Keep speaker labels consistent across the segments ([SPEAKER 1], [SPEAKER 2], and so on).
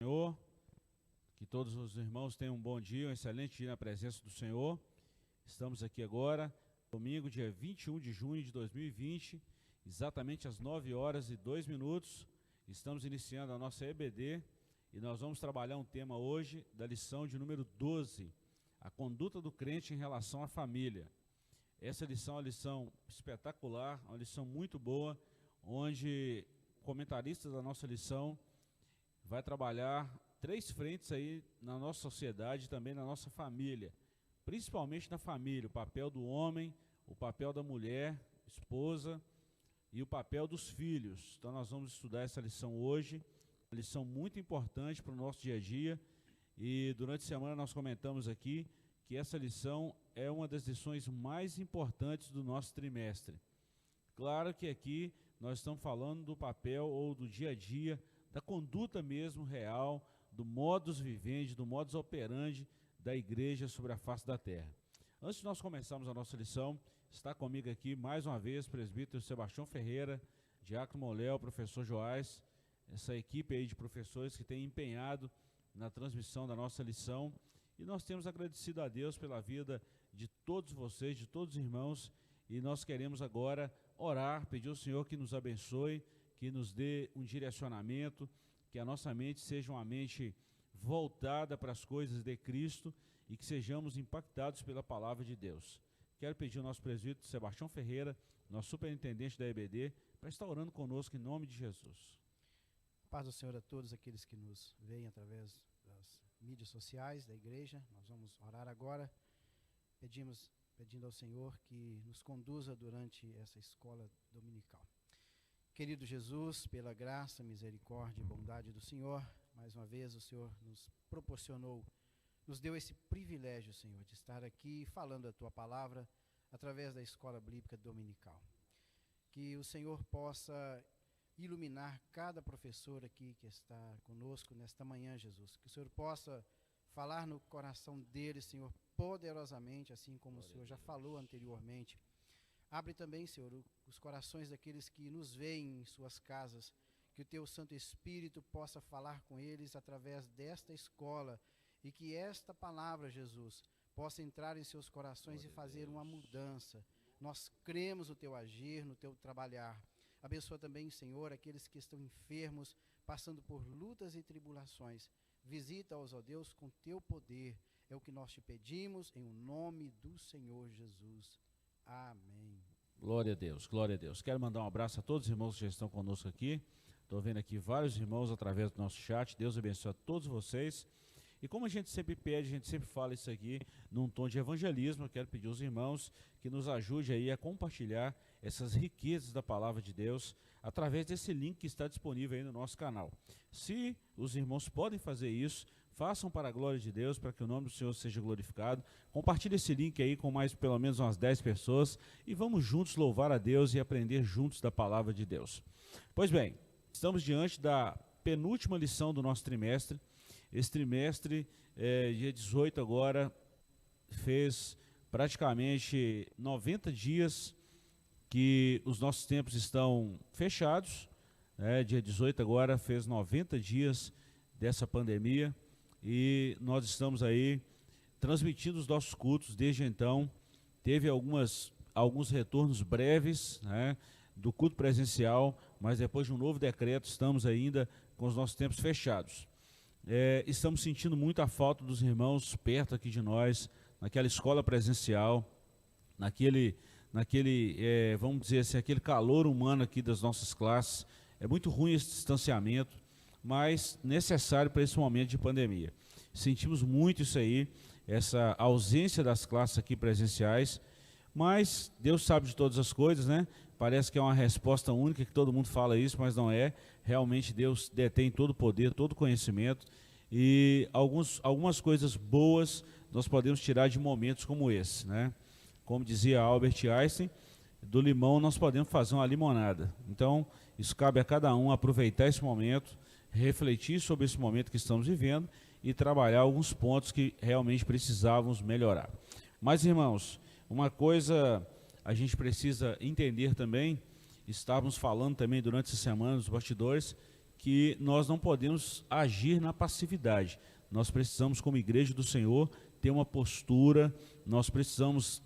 [SPEAKER 1] Senhor, que todos os irmãos tenham um bom dia, um excelente dia na presença do Senhor. Estamos aqui agora, domingo, dia 21 de junho de 2020, exatamente às 9h02. Estamos iniciando a nossa EBD e nós vamos trabalhar um tema hoje da lição de número 12, a conduta do crente em relação à família. Essa lição é uma lição espetacular, uma lição muito boa, onde o comentarista da nossa lição vai trabalhar 3 frentes aí na nossa sociedade e também na nossa família, principalmente na família, o papel do homem, o papel da mulher, esposa e o papel dos filhos. Então nós vamos estudar essa lição hoje, uma lição muito importante para o nosso dia a dia, e durante a semana nós comentamos aqui que essa lição é uma das lições mais importantes do nosso trimestre. Claro que aqui nós estamos falando do papel ou do dia a dia, da conduta mesmo real, do modus vivendi, do modus operandi da igreja sobre a face da terra. Antes de nós começarmos a nossa lição, está comigo aqui mais uma vez o presbítero Sebastião Ferreira, diácono Moléu, professor Joás, essa equipe aí de professores que tem empenhado na transmissão da nossa lição. E nós temos agradecido a Deus pela vida de todos vocês, de todos os irmãos, e nós queremos agora orar, pedir ao Senhor que nos abençoe, que nos dê um direcionamento, que a nossa mente seja uma mente voltada para as coisas de Cristo e que sejamos impactados pela palavra de Deus. Quero pedir ao nosso presbítero Sebastião Ferreira, nosso superintendente da EBD, para estar orando conosco em nome de Jesus.
[SPEAKER 2] Paz do Senhor a todos aqueles que nos veem através das mídias sociais da igreja. Nós vamos orar agora, pedindo ao Senhor que nos conduza durante essa escola dominical. Querido Jesus, pela graça, misericórdia e bondade do Senhor, mais uma vez o Senhor nos proporcionou, nos deu esse privilégio, Senhor, de estar aqui falando a Tua palavra através da escola bíblica dominical. Que o Senhor possa iluminar cada professor aqui que está conosco nesta manhã, Jesus. Que o Senhor possa falar no coração deles, Senhor, poderosamente, assim como o Senhor já falou anteriormente. Abre também, Senhor, os corações daqueles que nos veem em suas casas, que o Teu Santo Espírito possa falar com eles através desta escola e que esta palavra, Jesus, possa entrar em seus corações e fazer uma mudança. Nós cremos no Teu agir, no Teu trabalhar. Abençoa também, Senhor, aqueles que estão enfermos, passando por lutas e tribulações. Visita-os, ó Deus, com Teu poder. É o que nós te pedimos, em nome do Senhor Jesus. Amém.
[SPEAKER 1] Glória a Deus, glória a Deus. Quero mandar um abraço a todos os irmãos que já estão conosco aqui. Estou vendo aqui vários irmãos através do nosso chat. Deus abençoe a todos vocês. E como a gente sempre pede, a gente sempre fala isso aqui num tom de evangelismo, eu quero pedir aos irmãos que nos ajude aí a compartilhar essas riquezas da palavra de Deus através desse link que está disponível aí no nosso canal. Se os irmãos podem fazer isso, façam para a glória de Deus, para que o nome do Senhor seja glorificado. Compartilhe esse link aí com mais pelo menos umas 10 pessoas e vamos juntos louvar a Deus e aprender juntos da palavra de Deus. Pois bem, estamos diante da penúltima lição do nosso trimestre. Esse trimestre, dia 18 agora, fez praticamente 90 dias que os nossos tempos estão fechados. Dia 18 agora fez 90 dias dessa pandemia e nós estamos aí transmitindo os nossos cultos desde então. Teve alguns retornos breves, do culto presencial, mas depois de um novo decreto estamos ainda com os nossos tempos fechados. Estamos sentindo muito a falta dos irmãos perto aqui de nós, naquela escola presencial, vamos dizer assim, aquele calor humano aqui das nossas classes. É muito ruim esse distanciamento, mas necessário para esse momento de pandemia. Sentimos muito isso aí, essa ausência das classes aqui presenciais, mas Deus sabe de todas as coisas, né? Parece que é uma resposta única, que todo mundo fala isso, mas não é. Realmente Deus detém todo o poder, todo o conhecimento, e algumas coisas boas nós podemos tirar de momentos como esse, né? Como dizia Albert Einstein, do limão nós podemos fazer uma limonada. Então, isso cabe a cada um aproveitar esse momento, refletir sobre esse momento que estamos vivendo e trabalhar alguns pontos que realmente precisávamos melhorar. Mas, irmãos, uma coisa a gente precisa entender também, estávamos falando também durante essa semana nos bastidores, que nós não podemos agir na passividade. Nós precisamos, como igreja do Senhor, ter uma postura, nós precisamos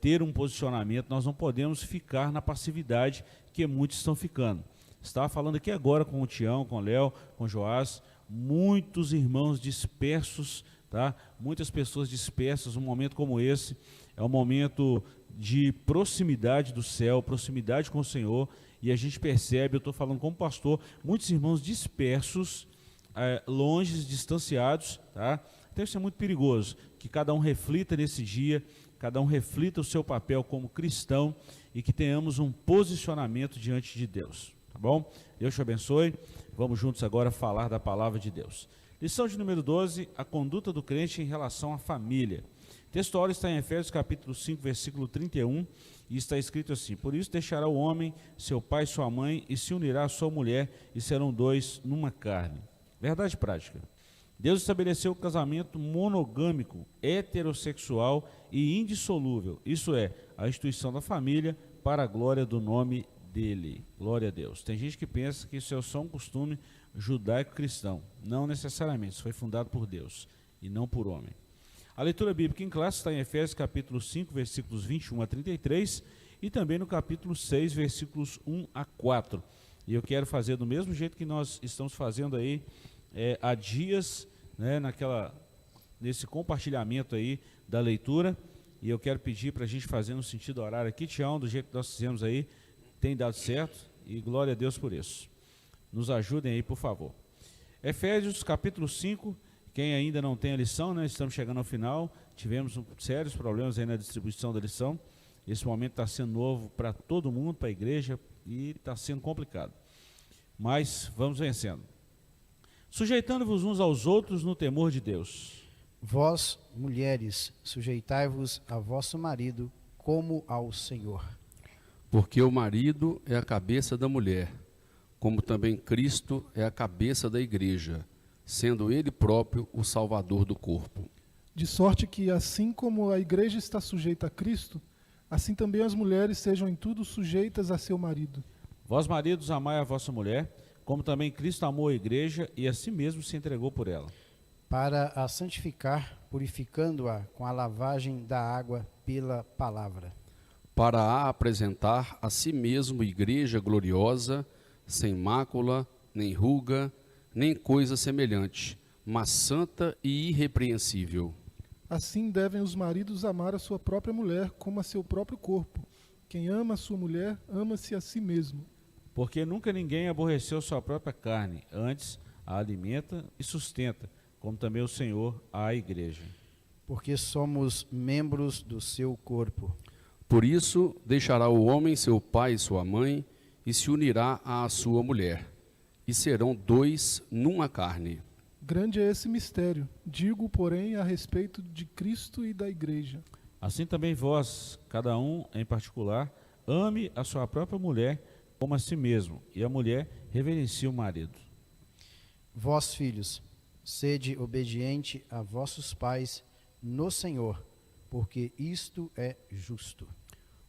[SPEAKER 1] ter um posicionamento, nós não podemos ficar na passividade que muitos estão ficando. Estava falando aqui agora com o Tião, com o Léo, com o Joás, muitos irmãos dispersos, tá? Muitas pessoas dispersas. Um momento como esse é um momento de proximidade do céu, proximidade com o Senhor, e a gente percebe, eu estou falando como pastor, muitos irmãos dispersos, longe, distanciados, tá? Então isso é muito perigoso, que cada um reflita nesse dia, cada um reflita o seu papel como cristão e que tenhamos um posicionamento diante de Deus, tá bom? Deus te abençoe. Vamos juntos agora falar da palavra de Deus. Lição de número 12, a conduta do crente em relação à família. O texto áureo está em Efésios capítulo 5, versículo 31, e está escrito assim: por isso deixará o homem, seu pai e sua mãe, e se unirá à sua mulher, e serão dois numa carne. Verdade prática. Deus estabeleceu o casamento monogâmico, heterossexual e indissolúvel. Isso é, a instituição da família para a glória do nome dele. Glória a Deus. Tem gente que pensa que isso é só um costume judaico-cristão. Não necessariamente, isso foi fundado por Deus e não por homem. A leitura bíblica em classe está em Efésios capítulo 5, versículos 21 a 33 e também no capítulo 6, versículos 1 a 4. E eu quero fazer do mesmo jeito que nós estamos fazendo aí há dias, né, nesse compartilhamento aí da leitura, e eu quero pedir para a gente fazer no sentido horário aqui, Tião, do jeito que nós fizemos aí, tem dado certo, e glória a Deus por isso. Nos ajudem aí, por favor. Efésios capítulo 5, quem ainda não tem a lição, né, estamos chegando ao final, tivemos sérios problemas aí na distribuição da lição, esse momento está sendo novo para todo mundo, para a igreja, e está sendo complicado. Mas vamos vencendo. Sujeitando-vos uns aos outros no temor de Deus.
[SPEAKER 2] Vós, mulheres, sujeitai-vos a vosso marido como ao Senhor.
[SPEAKER 3] Porque o marido é a cabeça da mulher, como também Cristo é a cabeça da igreja, sendo ele próprio o Salvador do corpo.
[SPEAKER 4] De sorte que, assim como a igreja está sujeita a Cristo, assim também as mulheres sejam em tudo sujeitas a seu marido.
[SPEAKER 1] Vós, maridos, amai a vossa mulher, como também Cristo amou a igreja e a si mesmo se entregou por ela.
[SPEAKER 2] Para a santificar, purificando-a com a lavagem da água pela palavra.
[SPEAKER 3] Para a apresentar a si mesmo igreja gloriosa, sem mácula, nem ruga, nem coisa semelhante, mas santa e irrepreensível.
[SPEAKER 4] Assim devem os maridos amar a sua própria mulher como a seu próprio corpo. Quem ama a sua mulher, ama-se a si mesmo.
[SPEAKER 1] Porque nunca ninguém aborreceu sua própria carne, antes a alimenta e sustenta, como também o Senhor à igreja.
[SPEAKER 2] Porque somos membros do seu corpo.
[SPEAKER 3] Por isso deixará o homem seu pai e sua mãe, e se unirá à sua mulher, e serão dois numa carne.
[SPEAKER 4] Grande é esse mistério, digo, porém, a respeito de Cristo e da igreja.
[SPEAKER 1] Assim também vós, cada um em particular, ame a sua própria mulher como a si mesmo, e a mulher reverencie o marido.
[SPEAKER 2] Vós, filhos, sede obediente a vossos pais no Senhor, porque isto é justo.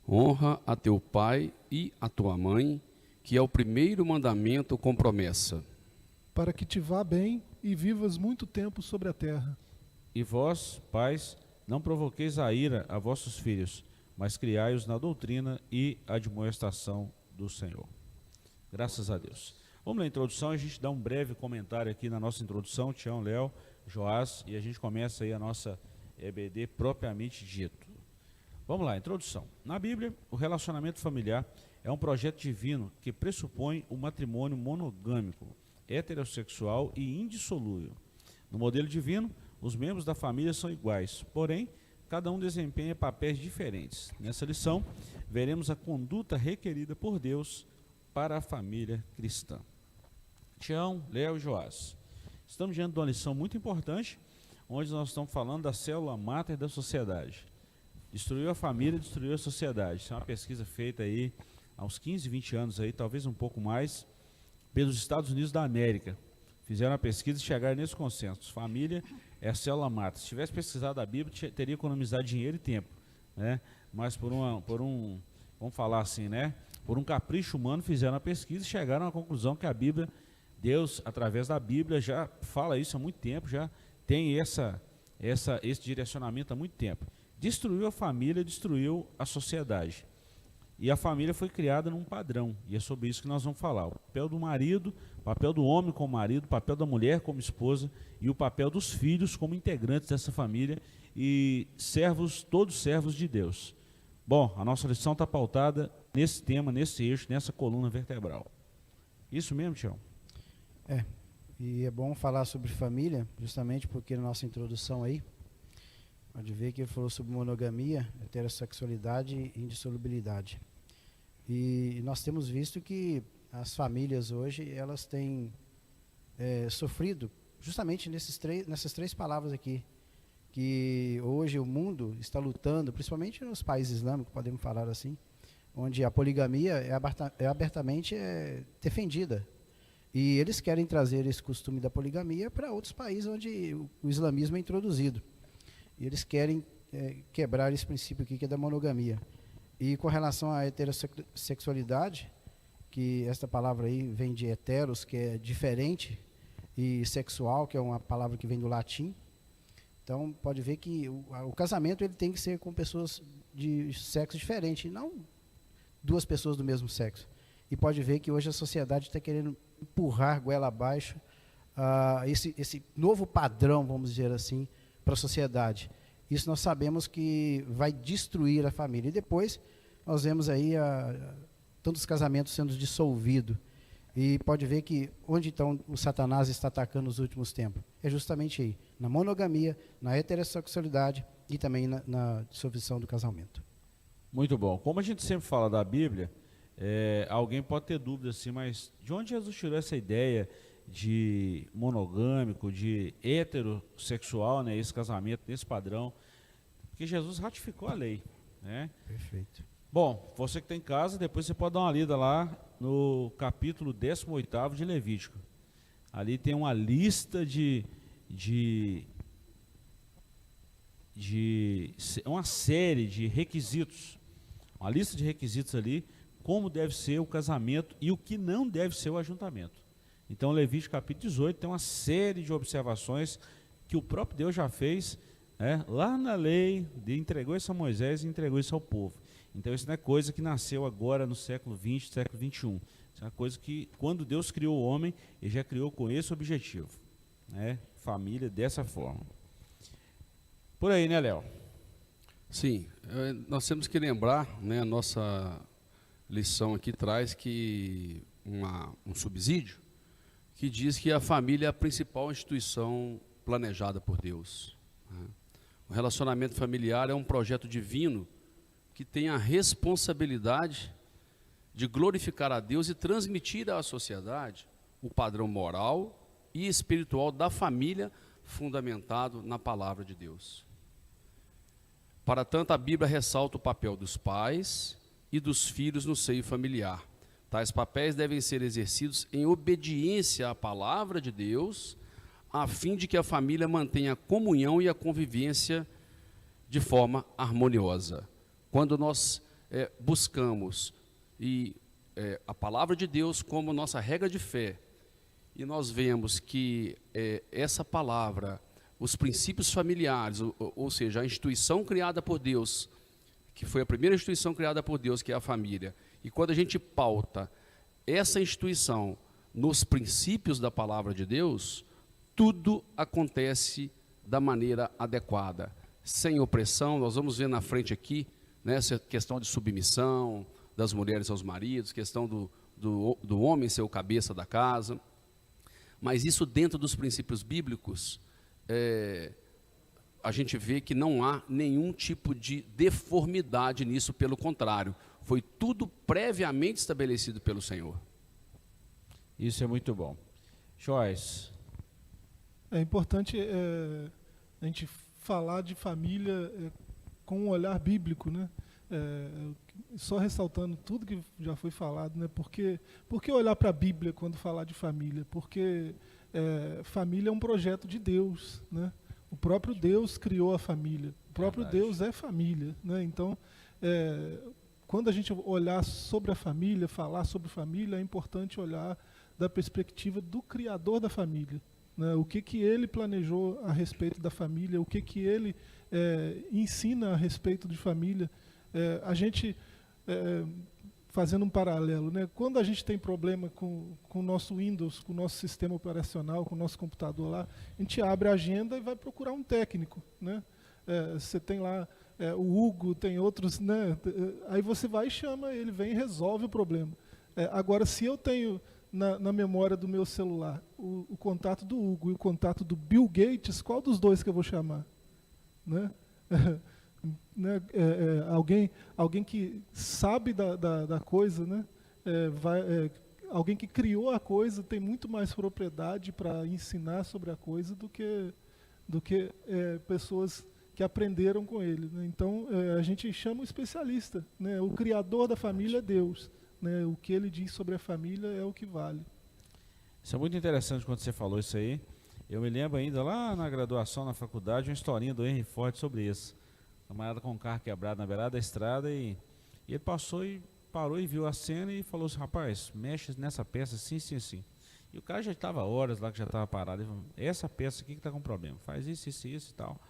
[SPEAKER 3] Honra a teu pai e a tua mãe, que é o primeiro mandamento com promessa.
[SPEAKER 4] Para que te vá bem e vivas muito tempo sobre a terra.
[SPEAKER 1] E vós, pais, não provoqueis a ira a vossos filhos, mas criai-os na doutrina e admoestação do Senhor. Graças a Deus. Vamos na introdução, a gente dá um breve comentário aqui na nossa introdução, Tião, Léo, Joás, e a gente começa aí a nossa EBD propriamente dito. Vamos lá, introdução. Na Bíblia, o relacionamento familiar é um projeto divino que pressupõe o matrimônio monogâmico, heterossexual e indissolúvel. No modelo divino, os membros da família são iguais, porém, cada um desempenha papéis diferentes. Nessa lição, veremos a conduta requerida por Deus para a família cristã. Tião, Léo e Joás. Estamos diante de uma lição muito importante, onde nós estamos falando da célula máter da sociedade. Destruiu a família, destruiu a sociedade. Isso é uma pesquisa feita aí há uns 15, 20 anos, aí, talvez um pouco mais, pelos Estados Unidos da América. Fizeram a pesquisa e chegaram nesse consenso. Família é a célula máter. Se tivesse pesquisado a Bíblia, teria economizado dinheiro e tempo, né? Mas vamos falar assim, né? Por um capricho humano, fizeram a pesquisa e chegaram à conclusão que a Bíblia Deus, através da Bíblia, já fala isso há muito tempo, já tem esse direcionamento há muito tempo. Destruiu a família, destruiu a sociedade. E a família foi criada num padrão, e é sobre isso que nós vamos falar. O papel do marido, o papel do homem como marido, o papel da mulher como esposa e o papel dos filhos como integrantes dessa família e servos, todos servos de Deus. Bom, a nossa lição está pautada nesse tema, nesse eixo, nessa coluna vertebral. Isso mesmo, Tião?
[SPEAKER 2] E é bom falar sobre família, justamente porque na nossa introdução aí, pode ver que ele falou sobre monogamia, heterossexualidade e indissolubilidade. E nós temos visto que as famílias hoje, elas têm sofrido justamente nessas três palavras aqui, que hoje o mundo está lutando, principalmente nos países islâmicos, podemos falar assim, onde a poligamia é abertamente defendida. E eles querem trazer esse costume da poligamia para outros países onde o islamismo é introduzido. E eles querem quebrar esse princípio aqui, que é da monogamia. E com relação à heterossexualidade, que esta palavra aí vem de heteros, que é diferente, e sexual, que é uma palavra que vem do latim. Então, pode ver que o casamento ele tem que ser com pessoas de sexo diferente, não duas pessoas do mesmo sexo. E pode ver que hoje a sociedade está querendo empurrar goela abaixo esse novo padrão, vamos dizer assim, para a sociedade. Isso nós sabemos que vai destruir a família. E depois nós vemos aí tantos casamentos sendo dissolvidos. E pode ver que onde então o Satanás está atacando nos últimos tempos? É justamente aí, na monogamia, na heterossexualidade e também na dissolução do casamento.
[SPEAKER 1] Muito bom. Como a gente sempre fala da Bíblia, alguém pode ter dúvida assim, mas de onde Jesus tirou essa ideia de monogâmico, de heterossexual, né, esse casamento, nesse padrão? Porque Jesus ratificou a lei, né?
[SPEAKER 2] Perfeito.
[SPEAKER 1] Bom, você que está em casa, depois você pode dar uma lida lá no capítulo 18º de Levítico. Ali tem uma lista uma série de requisitos, uma lista de requisitos ali, como deve ser o casamento e o que não deve ser o ajuntamento. Então, Levítico capítulo 18 tem uma série de observações que o próprio Deus já fez, lá na lei, entregou isso a Moisés e entregou isso ao povo. Então, isso não é coisa que nasceu agora no século XX, século XXI. Isso é uma coisa que, quando Deus criou o homem, ele já criou com esse objetivo, né? Família dessa forma. Por aí, né, Léo?
[SPEAKER 3] Sim, nós temos que lembrar, né, a nossa lição aqui traz que um subsídio que diz que a família é a principal instituição planejada por Deus, né? O relacionamento familiar é um projeto divino que tem a responsabilidade de glorificar a Deus e transmitir à sociedade o padrão moral e espiritual da família fundamentado na palavra de Deus. Para tanto, a Bíblia ressalta o papel dos pais e dos filhos no seio familiar. Tais papéis devem ser exercidos em obediência à palavra de Deus, a fim de que a família mantenha a comunhão e a convivência de forma harmoniosa. Quando nós buscamos a palavra de Deus como nossa regra de fé, e nós vemos que essa palavra, os princípios familiares, ou seja, a instituição criada por Deus, que foi a primeira instituição criada por Deus, que é a família, e quando a gente pauta essa instituição nos princípios da palavra de Deus, tudo acontece da maneira adequada, sem opressão. Nós vamos ver na frente aqui, né, essa questão de submissão das mulheres aos maridos, questão do homem ser o cabeça da casa, mas isso dentro dos princípios bíblicos, a gente vê que não há nenhum tipo de deformidade nisso, pelo contrário, foi tudo previamente estabelecido pelo Senhor.
[SPEAKER 1] Isso é muito bom. Joyce.
[SPEAKER 4] É importante a gente falar de família com um olhar bíblico, né? Só ressaltando tudo que já foi falado, né? Por que olhar para a Bíblia quando falar de família? Porque família é um projeto de Deus, né? O próprio Deus criou a família. O próprio Deus é família, né? Então, quando a gente olhar sobre a família, falar sobre família, é importante olhar da perspectiva do criador da família, né? O que ele planejou a respeito da família, o que ele ensina a respeito de família. A gente, fazendo um paralelo, né? Quando a gente tem problema com o nosso Windows, com o nosso sistema operacional, com o nosso computador lá, a gente abre a agenda e vai procurar um técnico, né? Você tem lá o Hugo, tem outros, né? Aí você vai e chama, ele vem e resolve o problema. Agora, se eu tenho na memória do meu celular o contato do Hugo e o contato do Bill Gates, qual dos dois que eu vou chamar? Né? Né? Alguém que sabe da coisa, né? Alguém que criou a coisa tem muito mais propriedade para ensinar sobre a coisa do que pessoas que aprenderam com ele, né? Então, a gente chama o especialista, né? O criador da família é Deus, né? O que ele diz sobre a família é o que vale.
[SPEAKER 1] Isso é muito interessante quando você falou isso aí. Eu me lembro ainda lá na graduação, na faculdade, uma historinha do Henry Ford sobre isso. Um camarada com um carro quebrado na beirada da estrada e ele parou e viu a cena e falou assim: rapaz, mexe nessa peça assim, assim, assim. E o cara já estava horas lá, que já estava parado. Ele falou: essa peça aqui que está com problema, faz isso, isso, isso e tal.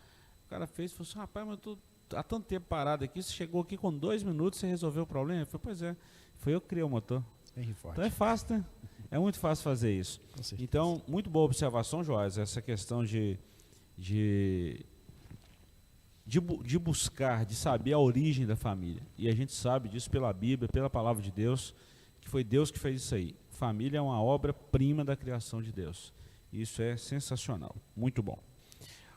[SPEAKER 1] O cara fez e falou assim: rapaz, mas eu estou há tanto tempo parado aqui, você chegou aqui com 2 minutos, você resolveu o problema? Ele falou: pois é, foi eu que criei o motor. Então é fácil, né? É muito fácil fazer isso. Então, muito boa observação, Joás, essa questão de buscar, de saber a origem da família. E a gente sabe disso pela Bíblia, pela palavra de Deus, que foi Deus que fez isso aí. Família é uma obra-prima da criação de Deus. Isso é sensacional, muito bom.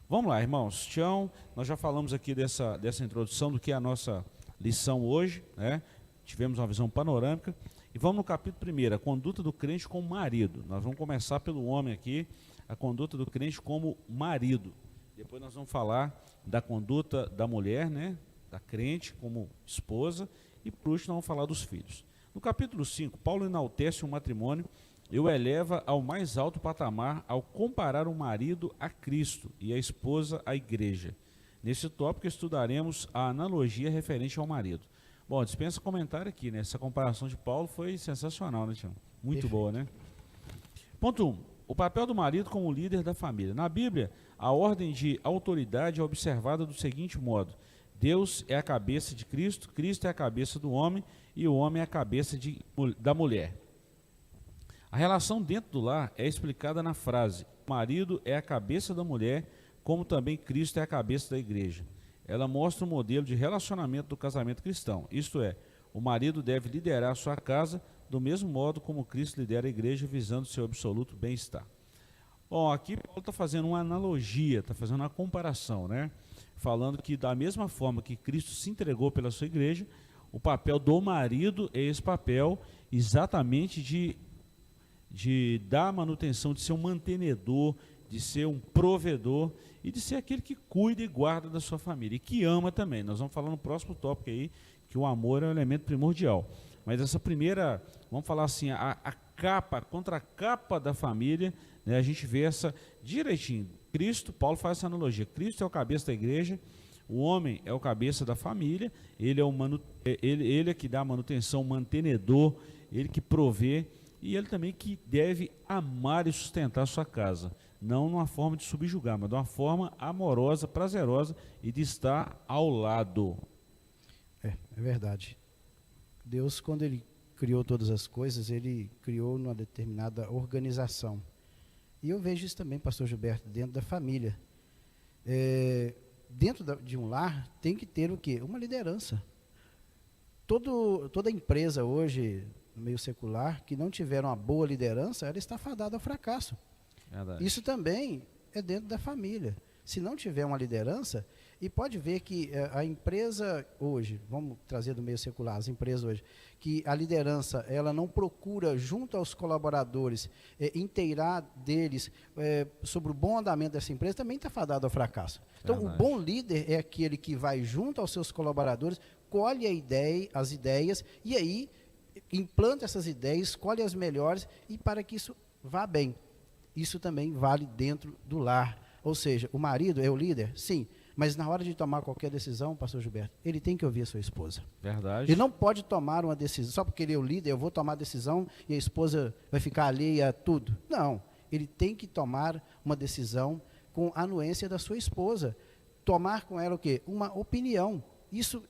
[SPEAKER 1] Vamos lá, irmãos. Tião, nós já falamos aqui dessa introdução do que é a nossa lição hoje, né? Tivemos uma visão panorâmica. E vamos no capítulo 1, a conduta do crente como marido. Nós vamos começar pelo homem aqui, a conduta do crente como marido. Depois nós vamos falar da conduta da mulher, né? Da crente como esposa. E por último nós vamos falar dos filhos. No capítulo 5, Paulo enaltece o matrimônio e o eleva ao mais alto patamar ao comparar o marido a Cristo e a esposa à igreja. Nesse tópico estudaremos a analogia referente ao marido. Bom, dispensa comentário aqui, né? Essa comparação de Paulo foi sensacional, né, Tião? Muito Perfeito. Boa, né? Ponto 1. O papel do marido como líder da família. Na Bíblia, a ordem de autoridade é observada do seguinte modo: Deus é a cabeça de Cristo, Cristo é a cabeça do homem e o homem é a cabeça da mulher. A relação dentro do lar é explicada na frase: o marido é a cabeça da mulher, como também Cristo é a cabeça da igreja. Ela mostra o modelo de relacionamento do casamento cristão, isto é, o marido deve liderar sua casa do mesmo modo como Cristo lidera a igreja, visando seu absoluto bem-estar. Bom, aqui Paulo está fazendo uma analogia, está fazendo uma comparação, né? Falando que da mesma forma que Cristo se entregou pela sua igreja, o papel do marido é esse papel exatamente de dar manutenção, de ser um mantenedor, de ser um provedor e de ser aquele que cuida e guarda da sua família e que ama também. Nós vamos falar no próximo tópico aí, que o amor é um elemento primordial. Mas essa primeira, vamos falar assim, a contracapa da família, né, a gente vê essa direitinho. Cristo, Paulo faz essa analogia, Cristo é o cabeça da igreja, o homem é o cabeça da família, ele é que dá a manutenção, o mantenedor, ele que provê, e ele também que deve amar e sustentar a sua casa, não numa forma de subjugar, mas de uma forma amorosa, prazerosa e de estar ao lado.
[SPEAKER 2] É verdade. Deus, quando ele criou todas as coisas, ele criou numa determinada organização. E eu vejo isso também, pastor Gilberto, dentro da família. Dentro de um lar tem que ter o quê? Uma liderança. Toda empresa hoje, no meio secular, que não tiver uma boa liderança, ela está fadada ao fracasso. Verdade. Isso também é dentro da família. Se não tiver uma liderança, e pode ver que a empresa hoje, vamos trazer do meio secular, as empresas hoje, que a liderança, ela não procura junto aos colaboradores, inteirar deles sobre o bom andamento dessa empresa, também está fadado ao fracasso. Então, Verdade. O bom líder é aquele que vai junto aos seus colaboradores, colhe as ideias, e aí implanta essas ideias, escolhe as melhores, e para que isso vá bem. Isso também vale dentro do lar. Ou seja, o marido é o líder? Sim, Mas na hora de tomar qualquer decisão, pastor Gilberto, ele tem que ouvir a sua esposa.
[SPEAKER 1] Verdade.
[SPEAKER 2] Ele não pode tomar uma decisão, só porque ele é o líder, eu vou tomar a decisão e a esposa vai ficar alheia a tudo. Não, ele tem que tomar uma decisão com a anuência da sua esposa. Tomar com ela o quê? Uma opinião. Isso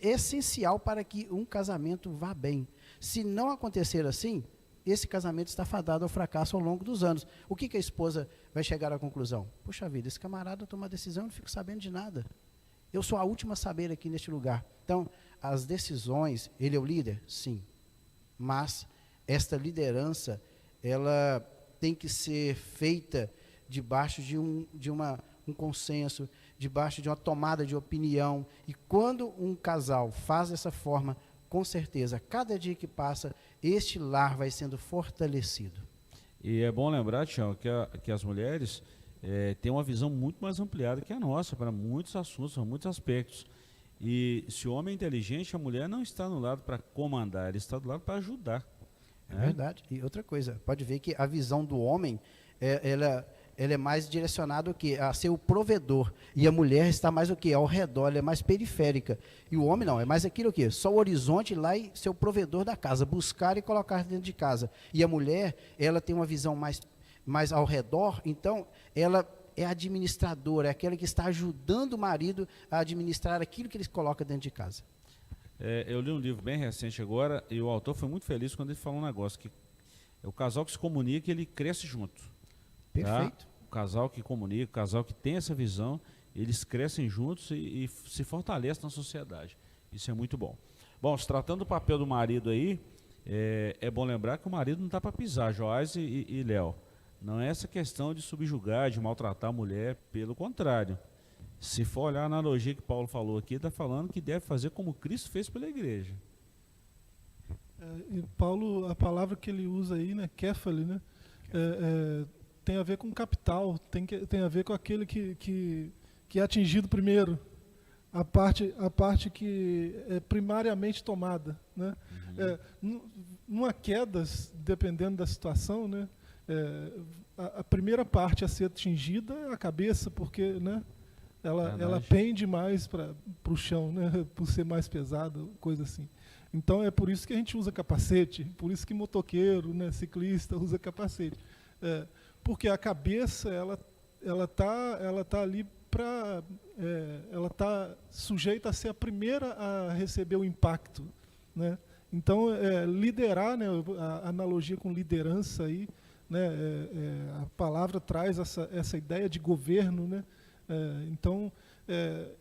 [SPEAKER 2] é essencial para que um casamento vá bem. Se não acontecer assim, esse casamento está fadado ao fracasso ao longo dos anos. O que a esposa vai chegar à conclusão? Puxa vida, esse camarada toma uma decisão, eu não fico sabendo de nada. Eu sou a última a saber aqui neste lugar. Então, as decisões, ele é o líder? Sim. Mas esta liderança, ela tem que ser feita debaixo de um consenso, debaixo de uma tomada de opinião. E quando um casal faz dessa forma, com certeza, cada dia que passa, este lar vai sendo fortalecido.
[SPEAKER 1] E é bom lembrar, Tiago, que as mulheres têm uma visão muito mais ampliada que a nossa, para muitos assuntos, para muitos aspectos. E se o homem é inteligente, a mulher não está no lado para comandar, ela está do lado para ajudar.
[SPEAKER 2] É verdade. E outra coisa, pode ver que a visão do homem, ela é mais direcionada a ser o provedor. E a mulher está mais ao redor, ela é mais periférica. E o homem não, é mais aquilo só o horizonte lá e ser o provedor da casa, buscar e colocar dentro de casa. E a mulher, ela tem uma visão mais ao redor, então ela é administradora, é aquela que está ajudando o marido a administrar aquilo que ele coloca dentro de casa.
[SPEAKER 1] Eu li um livro bem recente agora, e o autor foi muito feliz quando ele falou um negócio, que é o casal que se comunica, ele cresce junto.
[SPEAKER 2] Perfeito.
[SPEAKER 1] Tá? O casal que comunica, o casal que tem essa visão, eles crescem juntos e se fortalecem na sociedade. Isso é muito bom. Bom, se tratando do papel do marido aí, é bom lembrar que o marido não está para pisar, Joás e Léo. Não é essa questão de subjugar, de maltratar a mulher, pelo contrário. Se for olhar a analogia que Paulo falou aqui, está falando que deve fazer como Cristo fez pela igreja.
[SPEAKER 4] E Paulo, a palavra que ele usa aí, né, kéfale, né, tem a ver com capital, tem a ver com aquele que é atingido primeiro, a parte que é primariamente tomada, né? Numa queda, dependendo da situação, né, a primeira parte a ser atingida é a cabeça, porque, né, ela pende mais para o chão, né, por ser mais pesada, coisa assim. Então é por isso que a gente usa capacete, por isso que motoqueiro, né, ciclista usa capacete. Porque a cabeça ela tá ali ela está sujeita a ser a primeira a receber o impacto, né? Então liderar, né, a analogia com liderança aí, né, a palavra traz essa ideia de governo, né? Então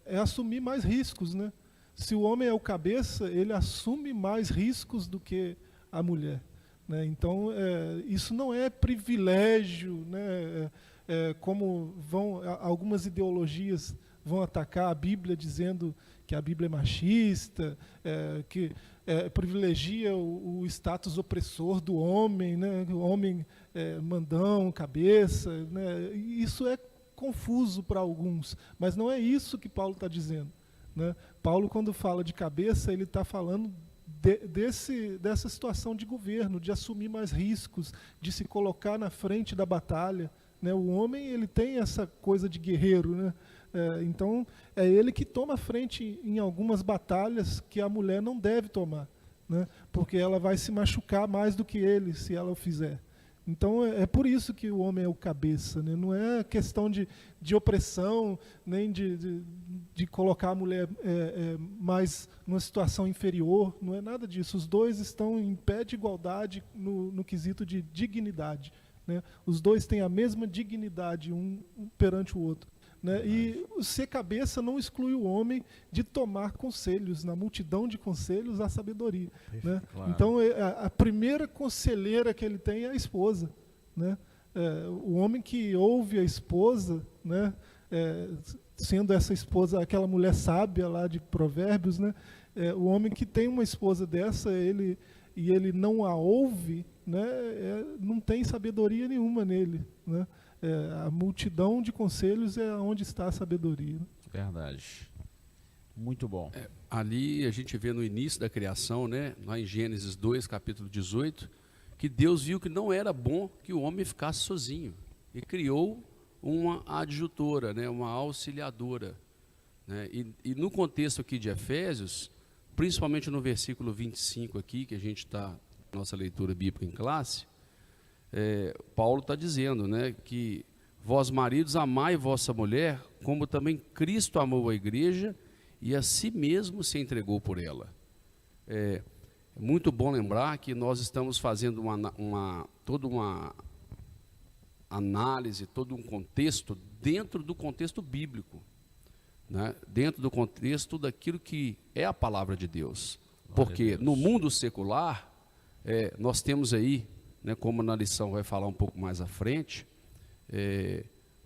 [SPEAKER 4] é assumir mais riscos, né? Se o homem é o cabeça, ele assume mais riscos do que a mulher, né? Então isso não é privilégio, né? Como algumas ideologias vão atacar a Bíblia dizendo que a Bíblia é machista, que privilegia o status opressor do homem, né? O homem mandão, cabeça, né? Isso é confuso para alguns, mas não é isso que Paulo está dizendo, né? Paulo, quando fala de cabeça, ele está falando dessa situação de governo, de assumir mais riscos, de se colocar na frente da batalha, né? O homem, ele tem essa coisa de guerreiro, né? Então é ele que toma a frente em algumas batalhas que a mulher não deve tomar, né? Porque ela vai se machucar mais do que ele se ela o fizer. Então é por isso que o homem é o cabeça, né? Não é questão de opressão, nem de colocar a mulher mais numa situação inferior, não é nada disso. Os dois estão em pé de igualdade no quesito de dignidade, né? Os dois têm a mesma dignidade um perante o outro, né? E ser cabeça não exclui o homem de tomar conselhos. Na multidão de conselhos há sabedoria, né?
[SPEAKER 1] Claro.
[SPEAKER 4] Então a primeira conselheira que ele tem é a esposa, né? O homem que ouve a esposa, né, sendo essa esposa aquela mulher sábia lá de Provérbios, né, o homem que tem uma esposa dessa, ele não a ouve, né, não tem sabedoria nenhuma nele, né? A multidão de conselhos é onde está a sabedoria.
[SPEAKER 1] Verdade. Muito bom.
[SPEAKER 3] Ali a gente vê no início da criação, né, lá em Gênesis 2, capítulo 18, que Deus viu que não era bom que o homem ficasse sozinho. E criou uma adjutora, né, uma auxiliadora. né? E no contexto aqui de Efésios, principalmente no versículo 25 aqui, que a gente está, nossa leitura bíblica em classe, Paulo está dizendo, né, que vós maridos amai vossa mulher, como também Cristo amou a igreja e a si mesmo se entregou por ela. É muito bom lembrar que nós estamos fazendo toda uma análise, todo um contexto dentro do contexto bíblico, né? Dentro do contexto daquilo que é a palavra de Deus. Porque no mundo secular, nós temos aí, né, como na lição vai falar um pouco mais à frente,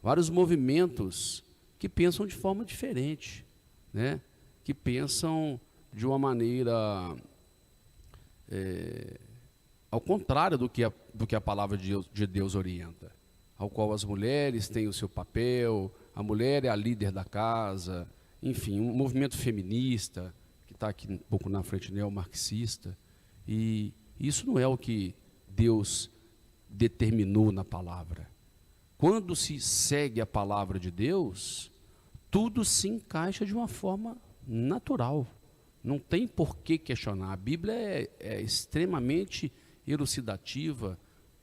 [SPEAKER 3] vários movimentos que pensam de forma diferente, né? Que pensam de uma maneira ao contrário do que a palavra de Deus orienta, ao qual as mulheres têm o seu papel, a mulher é a líder da casa, enfim, um movimento feminista, que está aqui um pouco na frente, neomarxista, e isso não é o que Deus determinou na palavra. Quando se segue a palavra de Deus, tudo se encaixa de uma forma natural. Não tem por que questionar. A Bíblia é extremamente elucidativa,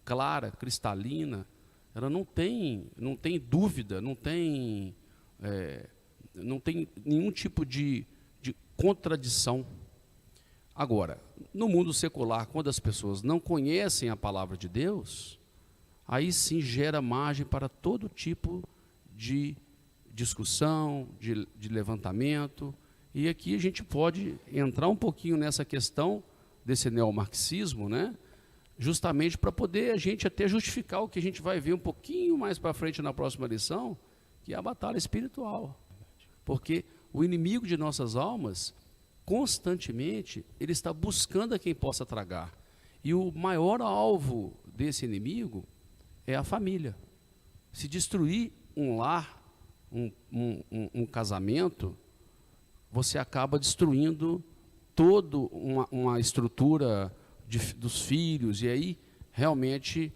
[SPEAKER 3] clara, cristalina. Ela não tem dúvida, não tem nenhum tipo de contradição. Agora, no mundo secular, quando as pessoas não conhecem a palavra de Deus, aí sim gera margem para todo tipo de discussão, de levantamento. E aqui a gente pode entrar um pouquinho nessa questão desse neomarxismo, né? Justamente para poder a gente até justificar o que a gente vai ver um pouquinho mais para frente na próxima lição, que é a batalha espiritual. Porque o inimigo de nossas almas, constantemente, ele está buscando a quem possa tragar. E o maior alvo desse inimigo é a família. Se destruir um lar, um casamento, você acaba destruindo toda uma estrutura dos filhos, e aí realmente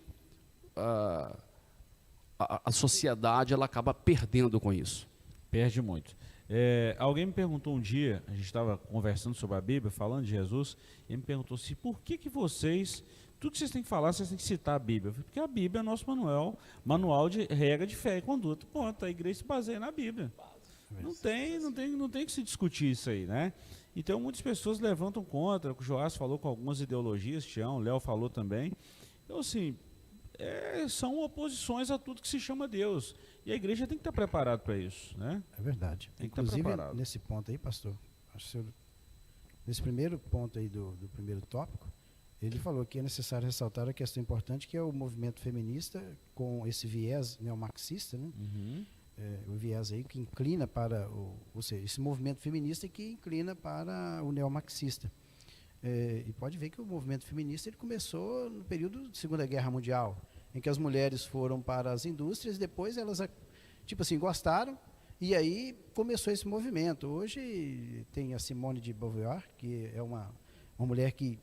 [SPEAKER 3] a sociedade ela acaba perdendo com isso.
[SPEAKER 1] Perde muito. Alguém me perguntou um dia, a gente estava conversando sobre a Bíblia, falando de Jesus, e ele me perguntou assim, por que vocês, tudo que vocês têm que falar, vocês têm que citar a Bíblia? Porque a Bíblia é nosso manual de regra de fé e conduta. Ponto, a igreja se baseia na Bíblia. Não tem que se discutir isso aí, né? Então, muitas pessoas levantam contra, o Joás falou com algumas ideologias, Tião, o Léo falou também. Então, assim, são oposições a tudo que se chama Deus. E a igreja tem que estar preparada para isso, né?
[SPEAKER 2] É verdade.
[SPEAKER 1] Tem que
[SPEAKER 2] Inclusive,
[SPEAKER 1] estar preparado.
[SPEAKER 2] nesse ponto aí, pastor, nesse primeiro ponto aí do primeiro tópico, ele falou que é necessário ressaltar a questão importante que é o movimento feminista com esse viés neomarxista, né?
[SPEAKER 1] Uhum.
[SPEAKER 2] O viés aí que inclina para, ou seja, esse movimento feminista que inclina para o neomarxista. E pode ver que o movimento feminista ele começou no período da Segunda Guerra Mundial, em que as mulheres foram para as indústrias, depois elas, tipo assim, gostaram, e aí começou esse movimento. Hoje tem a Simone de Beauvoir, que é uma mulher que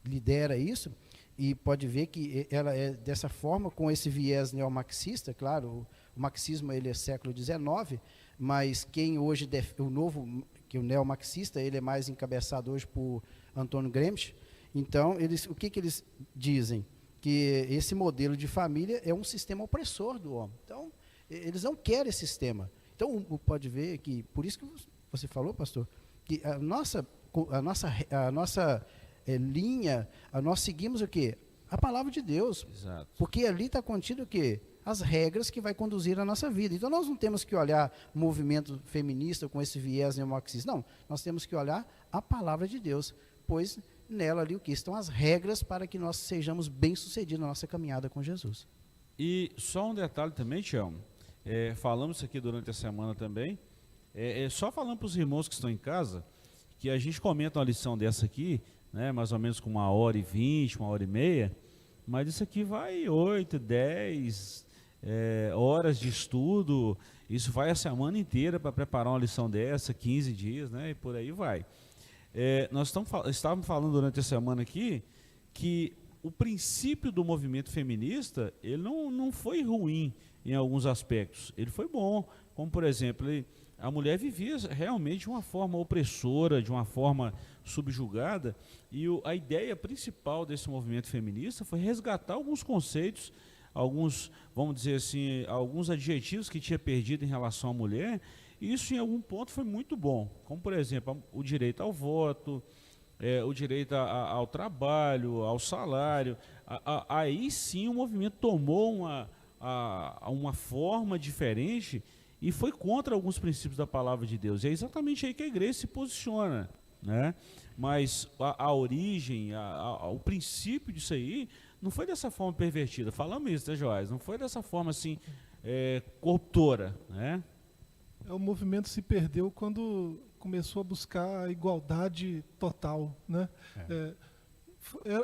[SPEAKER 2] lidera isso, e pode ver que ela é dessa forma, com esse viés neomarxista, claro, o marxismo ele é século XIX, mas quem hoje, que o neomarxista, ele é mais encabeçado hoje por Antônio Gramsci. Então, o que eles dizem? Que esse modelo de família é um sistema opressor do homem. Então, eles não querem esse sistema. Então, pode ver que, por isso que você falou, pastor, que a nossa linha, nós seguimos o quê? A palavra de Deus.
[SPEAKER 1] Exato.
[SPEAKER 2] Porque ali está contido o quê? As regras que vai conduzir a nossa vida. Então, nós não temos que olhar o movimento feminista com esse viés neomarxista. Não, nós temos que olhar a palavra de Deus, pois nela ali o que estão as regras para que nós sejamos bem-sucedidos na nossa caminhada com Jesus.
[SPEAKER 1] E só um detalhe também, Tião, falamos isso aqui durante a semana também, só falando para os irmãos que estão em casa, que a gente comenta uma lição dessa aqui, né, mais ou menos com 1h20, 1h30, mas isso aqui vai 8, 10 horas de estudo, isso vai a semana inteira para preparar uma lição dessa, 15 dias, né, e por aí vai. Nós estávamos falando durante a semana aqui que o princípio do movimento feminista, ele não foi ruim em alguns aspectos, ele foi bom, como por exemplo, a mulher vivia realmente de uma forma opressora, de uma forma subjugada, e a ideia principal desse movimento feminista foi resgatar alguns conceitos, alguns, vamos dizer assim, alguns adjetivos que tinha perdido em relação à mulher, e isso em algum ponto foi muito bom, como por exemplo, o direito ao voto, o direito ao trabalho, ao salário. Aí sim o movimento tomou uma forma diferente e foi contra alguns princípios da palavra de Deus. E é exatamente aí que a igreja se posiciona, né? Mas a origem, o princípio disso aí, não foi dessa forma pervertida. Falamos isso, né, Joás? Não foi dessa forma assim, corruptora, né?
[SPEAKER 4] O movimento se perdeu quando começou a buscar a igualdade total, né?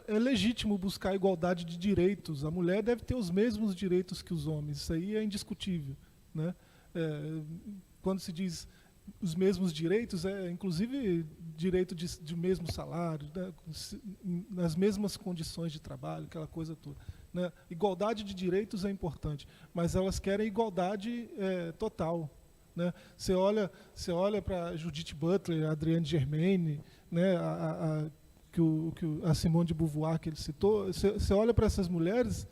[SPEAKER 4] É legítimo buscar a igualdade de direitos. A mulher deve ter os mesmos direitos que os homens. Isso aí é indiscutível, né? Quando se diz os mesmos direitos, inclusive direito de mesmo salário, né? Nas mesmas condições de trabalho, aquela coisa toda, né? Igualdade de direitos é importante, mas elas querem igualdade total, né? Você olha para Judith Butler, a Adrienne Germaine, né? A Simone de Beauvoir que ele citou, você olha para essas mulheres,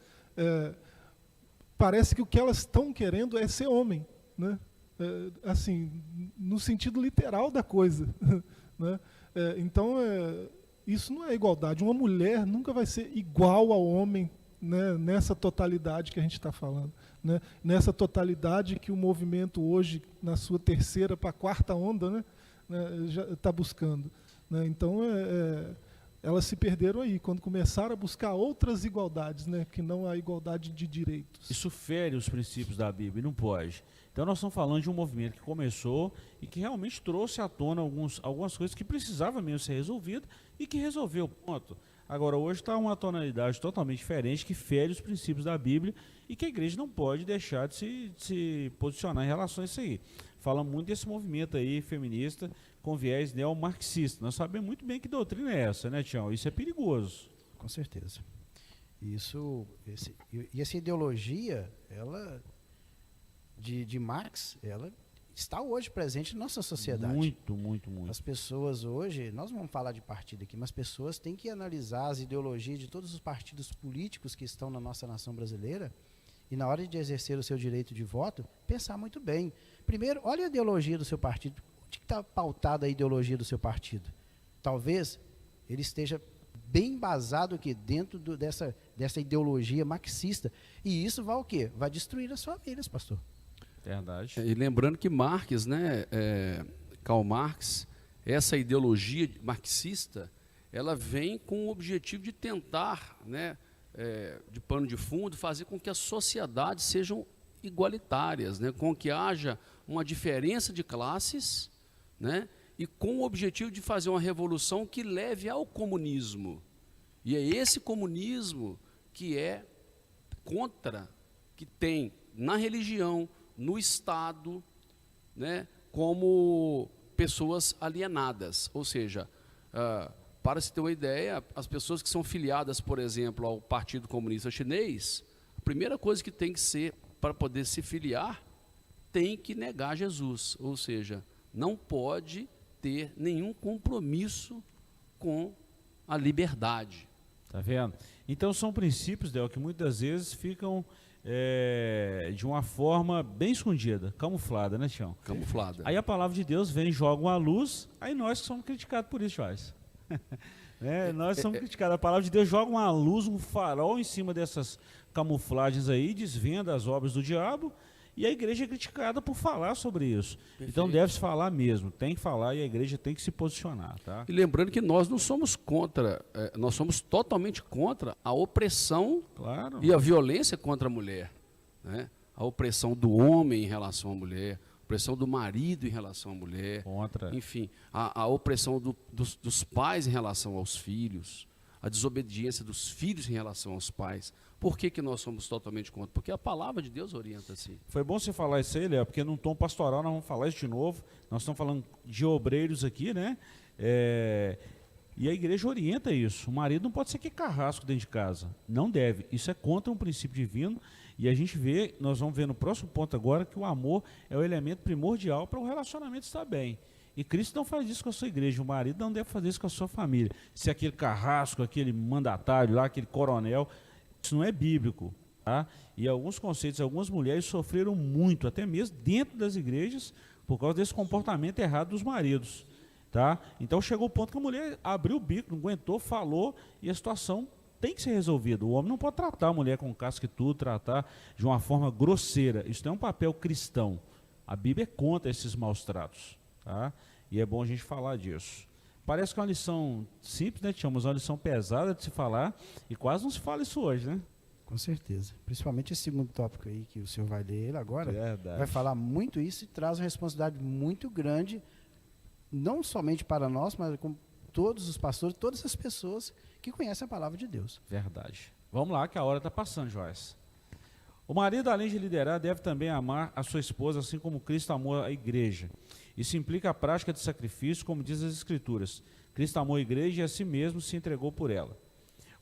[SPEAKER 4] parece que o que elas estão querendo é ser homem, né? Assim, no sentido literal da coisa, né? Então, isso não é igualdade. Uma mulher nunca vai ser igual ao homem, né, nessa totalidade que a gente está falando, né? Nessa totalidade que o movimento hoje, na sua terceira para quarta onda, né, já está buscando, né? Então, elas se perderam aí, quando começaram a buscar outras igualdades, né, que não a igualdade de direitos.
[SPEAKER 1] Isso fere os princípios da Bíblia, não pode. Então nós estamos falando de um movimento que começou e que realmente trouxe à tona algumas coisas que precisavam mesmo ser resolvidas e que resolveu, ponto. Agora hoje está uma tonalidade totalmente diferente que fere os princípios da Bíblia e que a igreja não pode deixar de se posicionar em relação a isso aí. Fala muito desse movimento aí feminista com viés neomarxista. Nós sabemos muito bem que doutrina é essa, né, Tião? Isso é perigoso.
[SPEAKER 2] Com certeza. Essa ideologia, ela de Marx, ela está hoje presente na nossa sociedade.
[SPEAKER 1] Muito, muito, muito.
[SPEAKER 2] As pessoas hoje, nós vamos falar de partido aqui, mas as pessoas têm que analisar as ideologias de todos os partidos políticos que estão na nossa nação brasileira e na hora de exercer o seu direito de voto, pensar muito bem. Primeiro, olha a ideologia do seu partido. Onde está pautada a ideologia do seu partido? Talvez ele esteja bem embasado aqui dentro dessa ideologia marxista. E isso vai o quê? Vai destruir as famílias, pastor.
[SPEAKER 3] Verdade. E lembrando que Marx, né, Karl Marx, essa ideologia marxista, ela vem com o objetivo de tentar, né, de pano de fundo, fazer com que as sociedades sejam igualitárias, né, com que haja uma diferença de classes, né, e com o objetivo de fazer uma revolução que leve ao comunismo. E é esse comunismo que é contra, que tem na religião, no Estado, né, como pessoas alienadas. Ou seja, para se ter uma ideia, as pessoas que são filiadas, por exemplo, ao Partido Comunista Chinês, a primeira coisa que tem que ser, para poder se filiar, tem que negar Jesus. Ou seja, não pode ter nenhum compromisso com a liberdade.
[SPEAKER 1] Tá vendo? Então são princípios, Del, que muitas vezes ficam de uma forma bem escondida, camuflada, né, Tião?
[SPEAKER 3] Camuflada.
[SPEAKER 1] Aí a palavra de Deus vem, joga uma luz, aí nós que somos criticados por isso, Joás. Nós somos criticados. A palavra de Deus joga uma luz, um farol em cima dessas camuflagens aí, desvenda as obras do diabo, e a igreja é criticada por falar sobre isso. Perfeito. Então deve-se falar mesmo, tem que falar e a igreja tem que se posicionar. Tá?
[SPEAKER 3] E lembrando que nós não somos contra, nós somos totalmente contra a opressão, claro, e a violência contra a mulher, né? A opressão do homem em relação à mulher, a opressão do marido em relação à mulher,
[SPEAKER 1] contra.
[SPEAKER 3] Enfim, a opressão dos pais em relação aos filhos, a desobediência dos filhos em relação aos pais. Por que nós somos totalmente contra? Porque a palavra de Deus orienta assim.
[SPEAKER 1] Foi bom você falar isso aí, Léo, porque num tom pastoral nós vamos falar isso de novo. Nós estamos falando de obreiros aqui, né? E a igreja orienta isso. O marido não pode ser que carrasco dentro de casa. Não deve. Isso é contra um princípio divino. E a gente vê, nós vamos ver no próximo ponto agora, que o amor é o elemento primordial para o relacionamento estar bem. E Cristo não faz isso com a sua igreja. O marido não deve fazer isso com a sua família. Se aquele carrasco, aquele mandatário lá, aquele coronel, isso não é bíblico. Tá? E alguns conceitos, algumas mulheres sofreram muito, até mesmo dentro das igrejas, por causa desse comportamento errado dos maridos. Tá? Então chegou o ponto que a mulher abriu o bico, não aguentou, falou, e a situação tem que ser resolvida. O homem não pode tratar a mulher com casca e tudo, tratar de uma forma grosseira. Isso não é um papel cristão. A Bíblia é contra esses maus tratos. Tá? E é bom a gente falar disso. Parece que é uma lição simples, né, Tião? Mas é uma lição pesada de se falar, e quase não se fala isso hoje, né?
[SPEAKER 2] Com certeza. Principalmente esse segundo tópico aí, que o senhor vai ler ele agora,
[SPEAKER 1] Verdade.
[SPEAKER 2] vai falar muito isso e traz uma responsabilidade muito grande, não somente para nós, mas com todos os pastores, todas as pessoas que conhecem a palavra de Deus.
[SPEAKER 1] Verdade. Vamos lá, que a hora está passando, Joyce. O marido, além de liderar, deve também amar a sua esposa, assim como Cristo amou a igreja. Isso implica a prática de sacrifício, como diz as Escrituras. Cristo amou a igreja e a si mesmo se entregou por ela.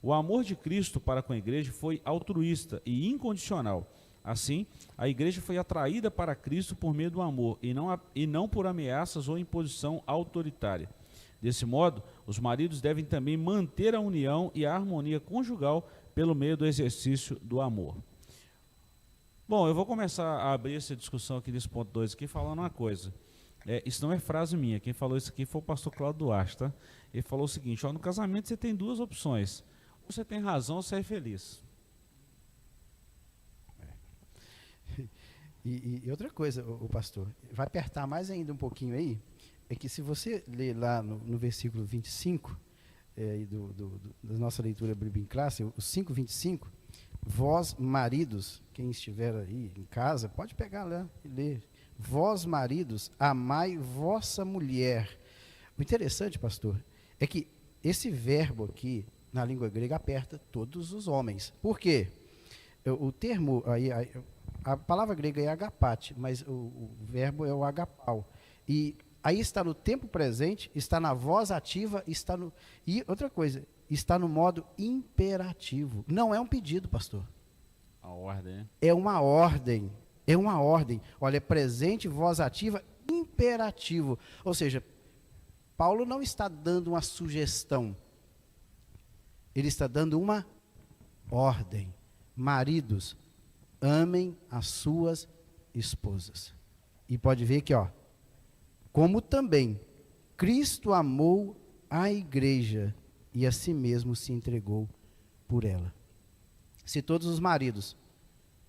[SPEAKER 1] O amor de Cristo para com a igreja foi altruísta e incondicional. Assim, a igreja foi atraída para Cristo por meio do amor e não por ameaças ou imposição autoritária. Desse modo, os maridos devem também manter a união e a harmonia conjugal pelo meio do exercício do amor. Bom, eu vou começar a abrir essa discussão aqui nesse ponto 2 aqui falando uma coisa. Isso não é frase minha, quem falou isso aqui foi o pastor Cláudio Duarte, tá? Ele falou o seguinte, no casamento você tem duas opções, ou você tem razão ou você é feliz.
[SPEAKER 2] E outra coisa, o pastor, vai apertar mais ainda um pouquinho aí, é que se você ler lá no versículo 25, da nossa leitura Bíblia em Classe, o 5:25, vós maridos, quem estiver aí em casa, pode pegar lá e ler. Vós maridos, amai vossa mulher. O interessante, pastor, é que esse verbo aqui, na língua grega, aperta todos os homens. Por quê? O termo, a palavra grega é agapate, mas o verbo é o agapau. E aí está no tempo presente, está na voz ativa, está no... E outra coisa, está no modo imperativo. Não é um pedido, pastor.
[SPEAKER 1] A ordem, né?
[SPEAKER 2] É uma ordem. É uma ordem. Olha, é presente, voz ativa, imperativo. Ou seja, Paulo não está dando uma sugestão. Ele está dando uma ordem. Maridos, amem as suas esposas. E pode ver que, como também Cristo amou a igreja e a si mesmo se entregou por ela. Se todos os maridos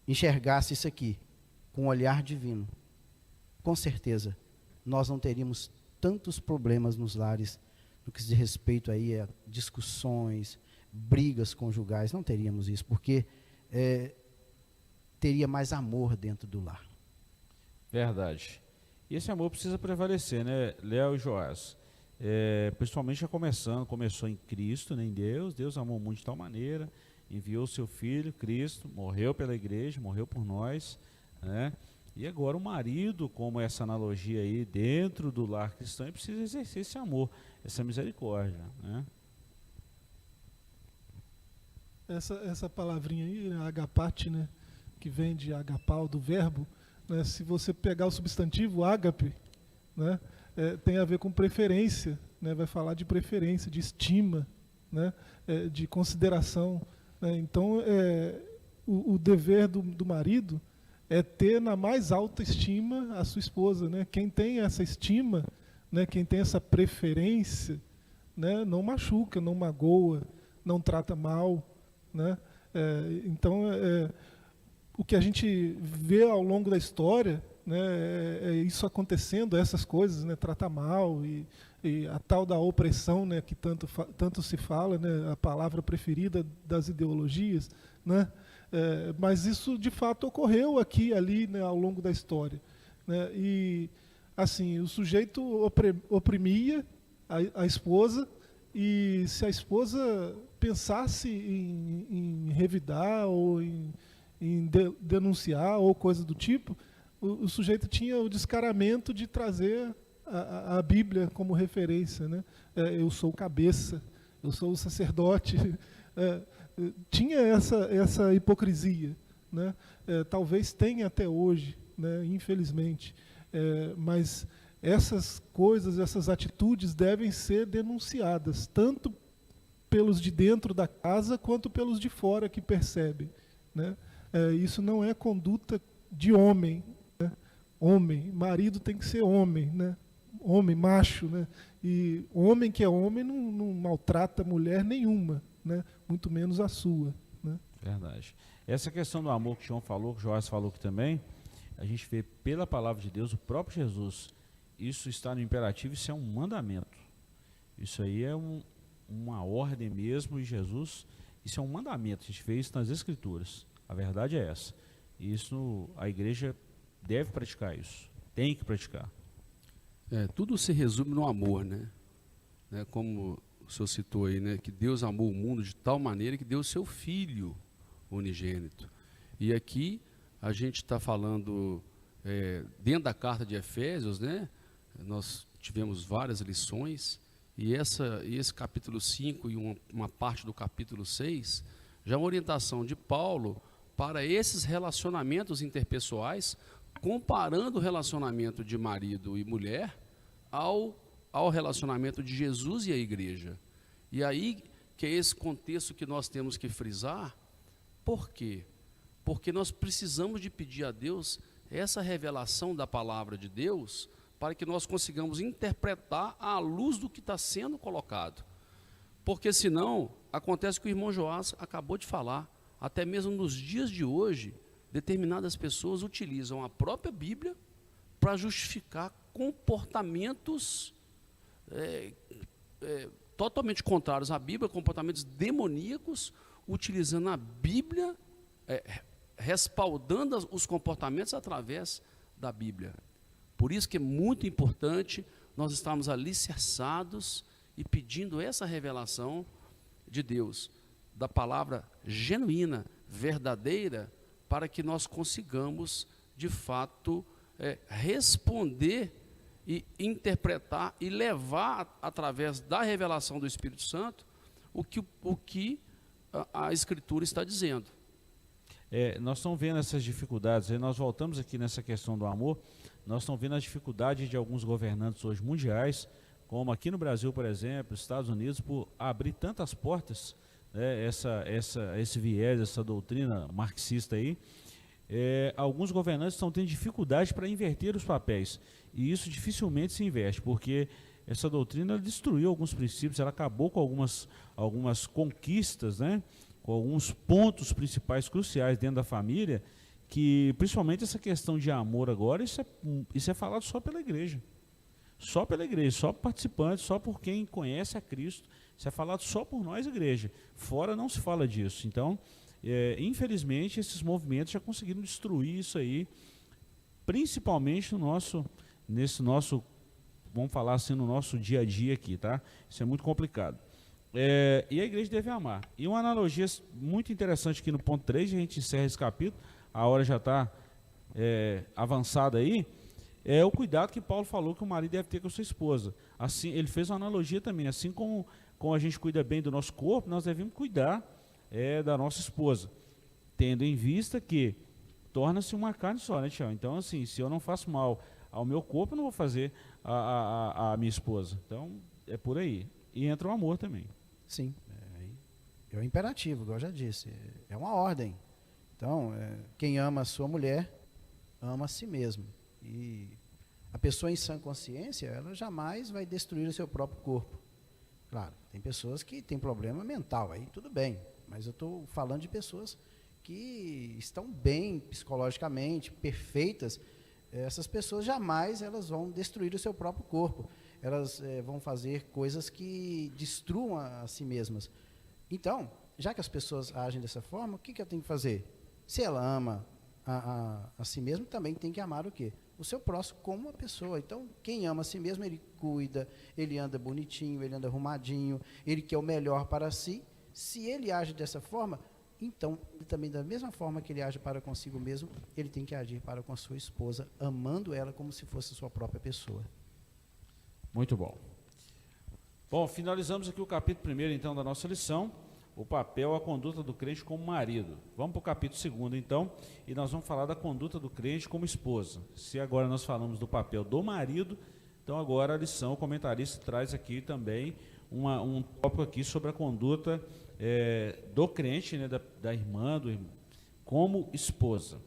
[SPEAKER 2] enxergassem isso aqui com um olhar divino, com certeza nós não teríamos tantos problemas nos lares no que diz respeito aí a discussões, brigas conjugais, não teríamos isso, porque teria mais amor dentro do lar.
[SPEAKER 1] Verdade. E esse amor precisa prevalecer, né, Léo e Joás? Principalmente começou em Cristo, né, em Deus. Deus amou muito de tal maneira, enviou o seu Filho, Cristo, morreu pela igreja, morreu por nós, né? E agora o marido, como essa analogia aí, dentro do lar cristão, ele precisa exercer esse amor, essa misericórdia, né?
[SPEAKER 4] Essa palavrinha aí, agapate, né, que vem de agapau, do verbo, né, se você pegar o substantivo ágape, né, tem a ver com preferência, né, vai falar de preferência, de estima, né, de consideração. Né, então, o dever do marido é ter na mais alta estima a sua esposa. Né, quem tem essa estima, né, quem tem essa preferência, né, não machuca, não magoa, não trata mal. Né? Então, o que a gente vê ao longo da história, né, é isso acontecendo, essas coisas, né, tratar mal e a tal da opressão, né, que tanto se fala, né, a palavra preferida das ideologias, né, mas isso de fato ocorreu aqui e ali, né, ao longo da história. Né, e assim, o sujeito oprimia a esposa, e se a esposa pensasse em revidar ou em denunciar ou coisa do tipo, o sujeito tinha o descaramento de trazer a Bíblia como referência, né? Eu sou o cabeça, eu sou o sacerdote. Tinha essa hipocrisia, né? Talvez tenha até hoje, né? Infelizmente, mas essas coisas, essas atitudes devem ser denunciadas, tanto pelos de dentro da casa quanto pelos de fora que percebem, né? Isso não é conduta de homem, né? Homem, marido tem que ser homem, né? Homem, macho, né? E homem que é homem não maltrata mulher nenhuma, né? Muito menos a sua, né?
[SPEAKER 1] Verdade. Essa questão do amor que o João falou, que o Joás falou aqui também, a gente vê pela palavra de Deus, o próprio Jesus, isso está no imperativo, isso é um mandamento. Isso aí é uma ordem mesmo, e Jesus, isso é um mandamento, a gente vê isso nas Escrituras. A verdade é essa. E isso, a igreja deve praticar isso, tem que praticar.
[SPEAKER 3] Tudo se resume no amor, né? Como o senhor citou aí, né? Que Deus amou o mundo de tal maneira que deu o seu Filho unigênito. E aqui a gente está falando, dentro da carta de Efésios, né? Nós tivemos várias lições, e esse capítulo 5 e uma parte do capítulo 6, já é uma orientação de Paulo para esses relacionamentos interpessoais, comparando o relacionamento de marido e mulher ao relacionamento de Jesus e a igreja. E aí que é esse contexto que nós temos que frisar. Por quê? Porque nós precisamos de pedir a Deus essa revelação da palavra de Deus, para que nós consigamos interpretar à luz do que está sendo colocado. Porque senão, acontece o que o irmão Joás acabou de falar, até mesmo nos dias de hoje, determinadas pessoas utilizam a própria Bíblia para justificar comportamentos totalmente contrários à Bíblia, comportamentos demoníacos, utilizando a Bíblia, respaldando os comportamentos através da Bíblia. Por isso que é muito importante nós estarmos alicerçados e pedindo essa revelação de Deus, da palavra genuína, verdadeira, para que nós consigamos, de fato, responder e interpretar e levar, através da revelação do Espírito Santo, o que a Escritura está dizendo.
[SPEAKER 1] Nós estamos vendo essas dificuldades, aí nós voltamos aqui nessa questão do amor, nós estamos vendo as dificuldades de alguns governantes hoje mundiais, como aqui no Brasil, por exemplo, Estados Unidos, por abrir tantas portas, né, esse viés, essa doutrina marxista aí. Alguns governantes estão tendo dificuldade para inverter os papéis, e isso dificilmente se inverte, porque essa doutrina destruiu alguns princípios, ela acabou com algumas conquistas, né, com alguns pontos principais cruciais dentro da família, que principalmente essa questão de amor agora, isso é falado só pela igreja, só por participantes, só por quem conhece a Cristo, isso é falado só por nós, igreja, fora não se fala disso. Então, infelizmente, esses movimentos já conseguiram destruir isso aí, principalmente nesse nosso, vamos falar assim, no nosso dia a dia aqui, tá? Isso é muito complicado. E a igreja deve amar. E uma analogia muito interessante aqui no ponto 3, a gente encerra esse capítulo, a hora já está avançada aí, é o cuidado que Paulo falou que o marido deve ter com a sua esposa. Assim, ele fez uma analogia também, assim como a gente cuida bem do nosso corpo, nós devemos cuidar da nossa esposa, tendo em vista que torna-se uma carne só, né, Tião? Então, assim, se eu não faço mal ao meu corpo, eu não vou fazer a minha esposa. Então, é por aí. E entra o amor também.
[SPEAKER 2] Sim, é um imperativo, igual eu já disse, é uma ordem. Então, quem ama a sua mulher, ama a si mesmo. E a pessoa em sã consciência, ela jamais vai destruir o seu próprio corpo. Claro, tem pessoas que têm problema mental, aí tudo bem, mas eu estou falando de pessoas que estão bem psicologicamente, perfeitas. Essas pessoas jamais elas vão destruir o seu próprio corpo. Elas vão fazer coisas que destruam a si mesmas. Então, já que as pessoas agem dessa forma, o que eu tenho que fazer? Se ela ama a si mesmo, também tem que amar o quê? O seu próximo como uma pessoa. Então, quem ama a si mesmo, ele cuida, ele anda bonitinho, ele anda arrumadinho, ele quer o melhor para si. Se ele age dessa forma, então, também da mesma forma que ele age para consigo mesmo, ele tem que agir para com a sua esposa, amando ela como se fosse sua própria pessoa.
[SPEAKER 1] Muito bom. Bom, finalizamos aqui o capítulo 1, então, da nossa lição, o papel, a conduta do crente como marido. Vamos para o capítulo 2, então, e nós vamos falar da conduta do crente como esposa. Se agora nós falamos do papel do marido, então agora a lição, o comentarista traz aqui também um tópico aqui sobre a conduta do crente, né, da irmã, do irmão, como esposa.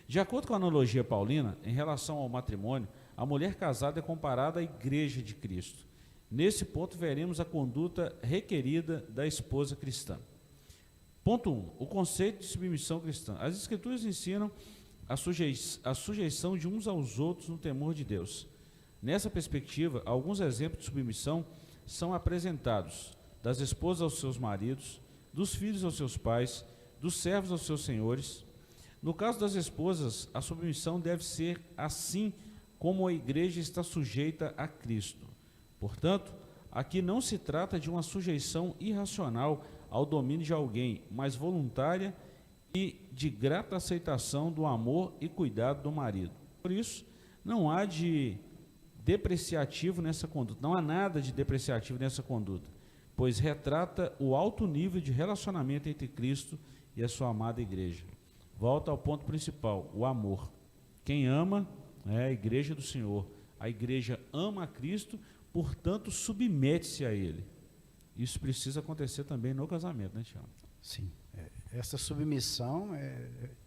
[SPEAKER 1] De acordo com a analogia paulina, em relação ao matrimônio, a mulher casada é comparada à igreja de Cristo. Nesse ponto, veremos a conduta requerida da esposa cristã. Ponto 1. O conceito de submissão cristã. As Escrituras ensinam a sujeição de uns aos outros no temor de Deus. Nessa perspectiva, alguns exemplos de submissão são apresentados: das esposas aos seus maridos, dos filhos aos seus pais, dos servos aos seus senhores. No caso das esposas, a submissão deve ser assim como a igreja está sujeita a Cristo. Portanto, aqui não se trata de uma sujeição irracional ao domínio de alguém, mas voluntária e de grata aceitação do amor e cuidado do marido. Por isso, não há de depreciativo nessa conduta, não há nada de depreciativo nessa conduta, pois retrata o alto nível de relacionamento entre Cristo e a sua amada igreja. Volta ao ponto principal, o amor. Quem ama é a igreja do Senhor. A igreja ama a Cristo, portanto, submete-se a Ele. Isso precisa acontecer também no casamento, né, Tiago?
[SPEAKER 2] Sim. Essa submissão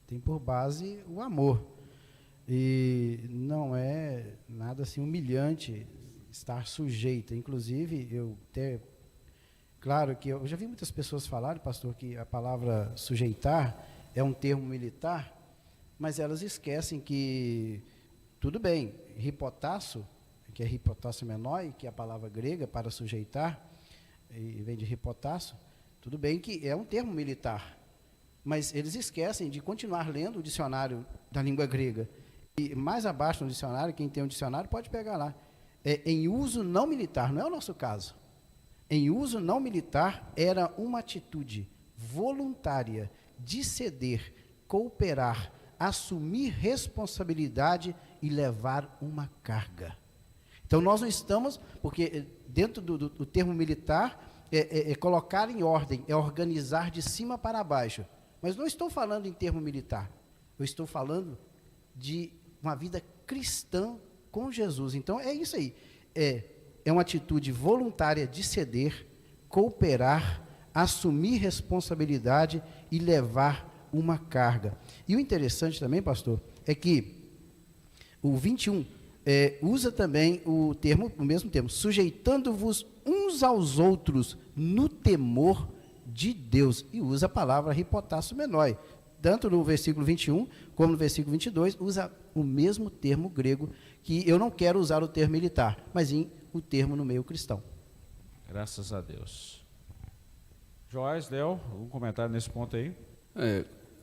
[SPEAKER 2] tem por base o amor. E não é nada assim humilhante estar sujeita. Inclusive, claro que eu já vi muitas pessoas falarem, pastor, que a palavra sujeitar é um termo militar, mas elas esquecem que, tudo bem, hipotasso, que é hipotasso menor, que é a palavra grega para sujeitar, e vem de hipotasso, tudo bem que é um termo militar, mas eles esquecem de continuar lendo o dicionário da língua grega. E mais abaixo no dicionário, quem tem um dicionário pode pegar lá, em uso não militar, não é o nosso caso. Em uso não militar era uma atitude voluntária de ceder, cooperar, assumir responsabilidade e levar uma carga. Então, nós não estamos, porque dentro do termo militar, colocar em ordem, é organizar de cima para baixo. Mas não estou falando em termo militar, eu estou falando de uma vida cristã com Jesus. Então, é isso aí. É uma atitude voluntária de ceder, cooperar, assumir responsabilidade e levar uma carga. E o interessante também, pastor, é que o 21 usa também o mesmo termo, sujeitando-vos uns aos outros no temor de Deus. E usa a palavra hipotasso menor. Tanto no versículo 21, como no versículo 22, usa o mesmo termo grego, que eu não quero usar o termo militar, mas o termo no meio cristão.
[SPEAKER 1] Graças a Deus. Joás, Léo, algum comentário nesse ponto aí?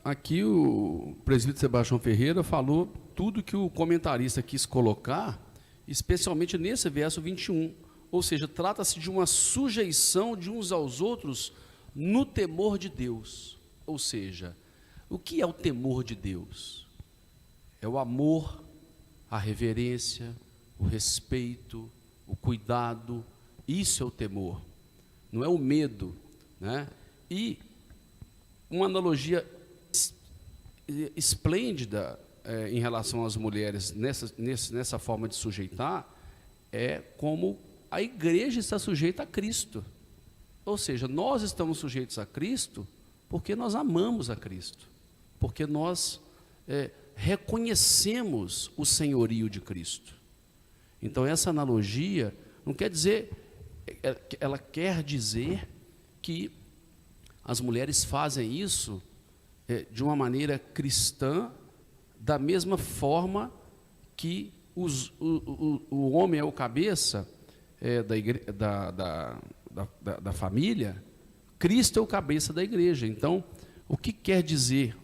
[SPEAKER 3] Aqui o presbítero Sebastião Ferreira falou tudo que o comentarista quis colocar, especialmente nesse verso 21. Ou seja, trata-se de uma sujeição de uns aos outros no temor de Deus. Ou seja, o que é o temor de Deus? É o amor, a reverência, o respeito, o cuidado. Isso é o temor, não é o medo, né? E uma analogia esplêndida em relação às mulheres nessa forma de sujeitar é como a igreja está sujeita a Cristo. Ou seja, nós estamos sujeitos a Cristo porque nós amamos a Cristo, porque nós reconhecemos o senhorio de Cristo. Então, essa analogia não quer dizer, ela quer dizer que as mulheres fazem isso de uma maneira cristã, da mesma forma que o homem é o cabeça da família, Cristo é o cabeça da igreja. Então, o que quer dizer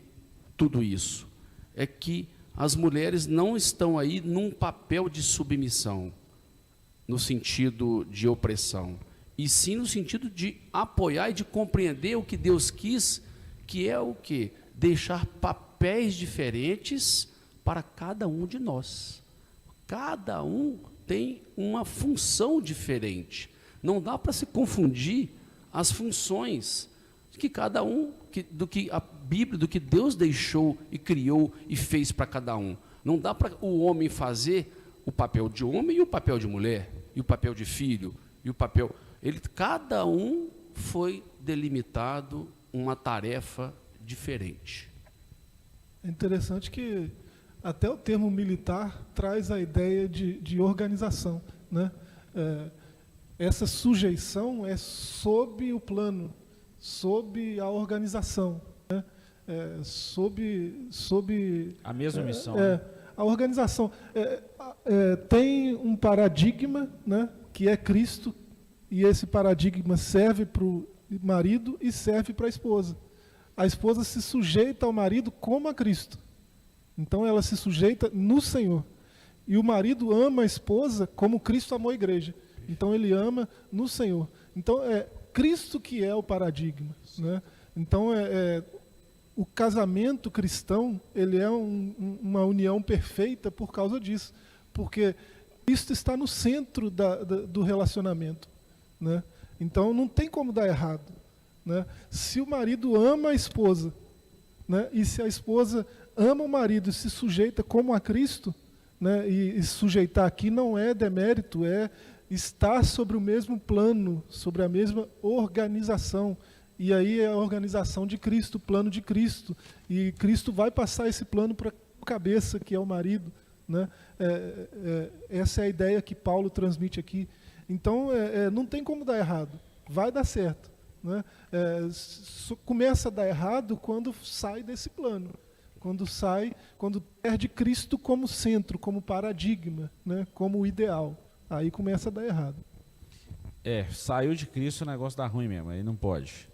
[SPEAKER 3] tudo isso? É que as mulheres não estão aí num papel de submissão, no sentido de opressão, e sim no sentido de apoiar e de compreender o que Deus quis, que é o quê? Deixar papéis diferentes para cada um de nós. Cada um tem uma função diferente. Não dá para se confundir as funções que cada um, do que a Bíblia, do que Deus deixou e criou e fez para cada um. Não dá para o homem fazer o papel de homem e o papel de mulher, e o papel de filho, e o papel... Cada um foi delimitado uma tarefa diferente.
[SPEAKER 4] É interessante que até o termo militar traz a ideia de organização, né? Essa sujeição é sob o plano, sob a organização, né? Sob
[SPEAKER 1] a mesma missão.
[SPEAKER 4] A organização tem um paradigma, né, que é Cristo, e esse paradigma serve para o marido e serve para a esposa. A esposa se sujeita ao marido como a Cristo. Então ela se sujeita no Senhor. E o marido ama a esposa como Cristo amou a igreja. Então ele ama no Senhor. Então é Cristo que é o paradigma, né? Então o casamento cristão, ele é uma união perfeita por causa disso, porque Cristo está no centro do relacionamento, né? Então não tem como dar errado, né? Se o marido ama a esposa, né, e se a esposa ama o marido e se sujeita como a Cristo, né, e sujeitar aqui não é demérito, é estar sobre o mesmo plano, sobre a mesma organização. E aí é a organização de Cristo, o plano de Cristo. E Cristo vai passar esse plano para a cabeça, que é o marido, né? Essa é a ideia que Paulo transmite aqui. Então, não tem como dar errado. Vai dar certo, né? Começa a dar errado quando sai desse plano. Quando perde Cristo como centro, como paradigma, né? Como ideal. Aí começa a dar errado.
[SPEAKER 1] Saiu de Cristo, o negócio dá ruim mesmo, aí não pode.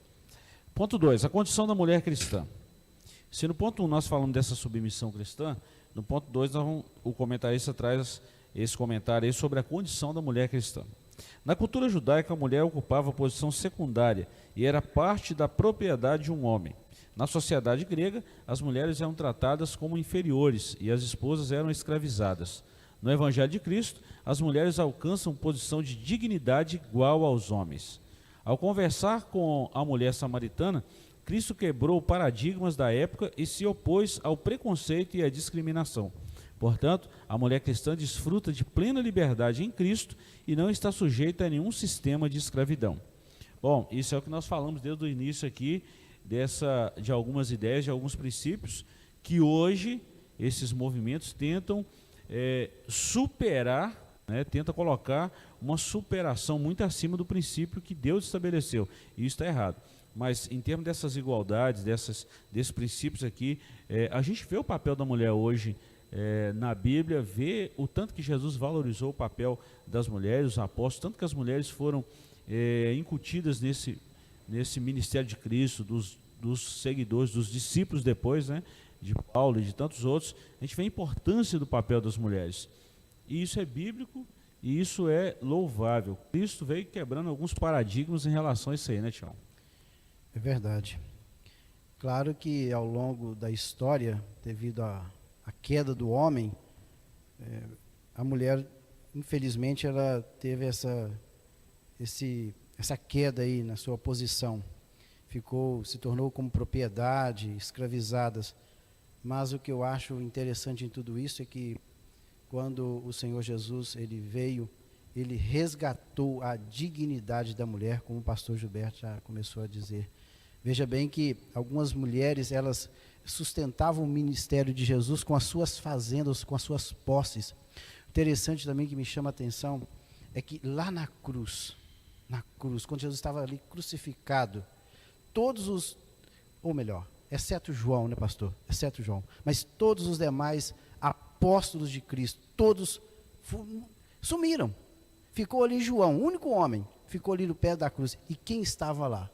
[SPEAKER 1] Ponto 2, a condição da mulher cristã. Se no ponto 1 nós falamos dessa submissão cristã, no ponto 2 o comentarista traz esse comentário aí sobre a condição da mulher cristã. Na cultura judaica, a mulher ocupava posição secundária e era parte da propriedade de um homem. Na sociedade grega, as mulheres eram tratadas como inferiores e as esposas eram escravizadas. No Evangelho de Cristo, as mulheres alcançam posição de dignidade igual aos homens. Ao conversar com a mulher samaritana, Cristo quebrou paradigmas da época e se opôs ao preconceito e à discriminação. Portanto, a mulher cristã desfruta de plena liberdade em Cristo e não está sujeita a nenhum sistema de escravidão. Bom, isso é o que nós falamos desde o início aqui, de algumas ideias, de alguns princípios, que hoje esses movimentos tentam superar, né, tenta colocar uma superação muito acima do princípio que Deus estabeleceu. E isso está errado. Mas em termos dessas igualdades, desses princípios aqui, a gente vê o papel da mulher hoje na Bíblia, vê o tanto que Jesus valorizou o papel das mulheres, os apóstolos, tanto que as mulheres foram incutidas nesse ministério de Cristo, dos seguidores, dos discípulos depois, né, de Paulo e de tantos outros. A gente vê a importância do papel das mulheres. E isso é bíblico e isso é louvável. Cristo veio quebrando alguns paradigmas em relação a isso aí, né, Tião?
[SPEAKER 2] É verdade. Claro que ao longo da história, devido à queda do homem, a mulher, infelizmente, ela teve essa queda aí na sua posição. Se tornou como propriedade, escravizadas. Mas o que eu acho interessante em tudo isso é que quando o Senhor Jesus ele veio, ele resgatou a dignidade da mulher, como o pastor Gilberto já começou a dizer. Veja bem que algumas mulheres, elas sustentavam o ministério de Jesus com as suas fazendas, com as suas posses. Interessante também que me chama a atenção é que lá na cruz, quando Jesus estava ali crucificado, exceto João, né, pastor? Exceto João. Mas todos os demais apóstolos de Cristo, todos sumiram. Ficou ali João, o único homem, ficou ali no pé da cruz. E quem estava lá?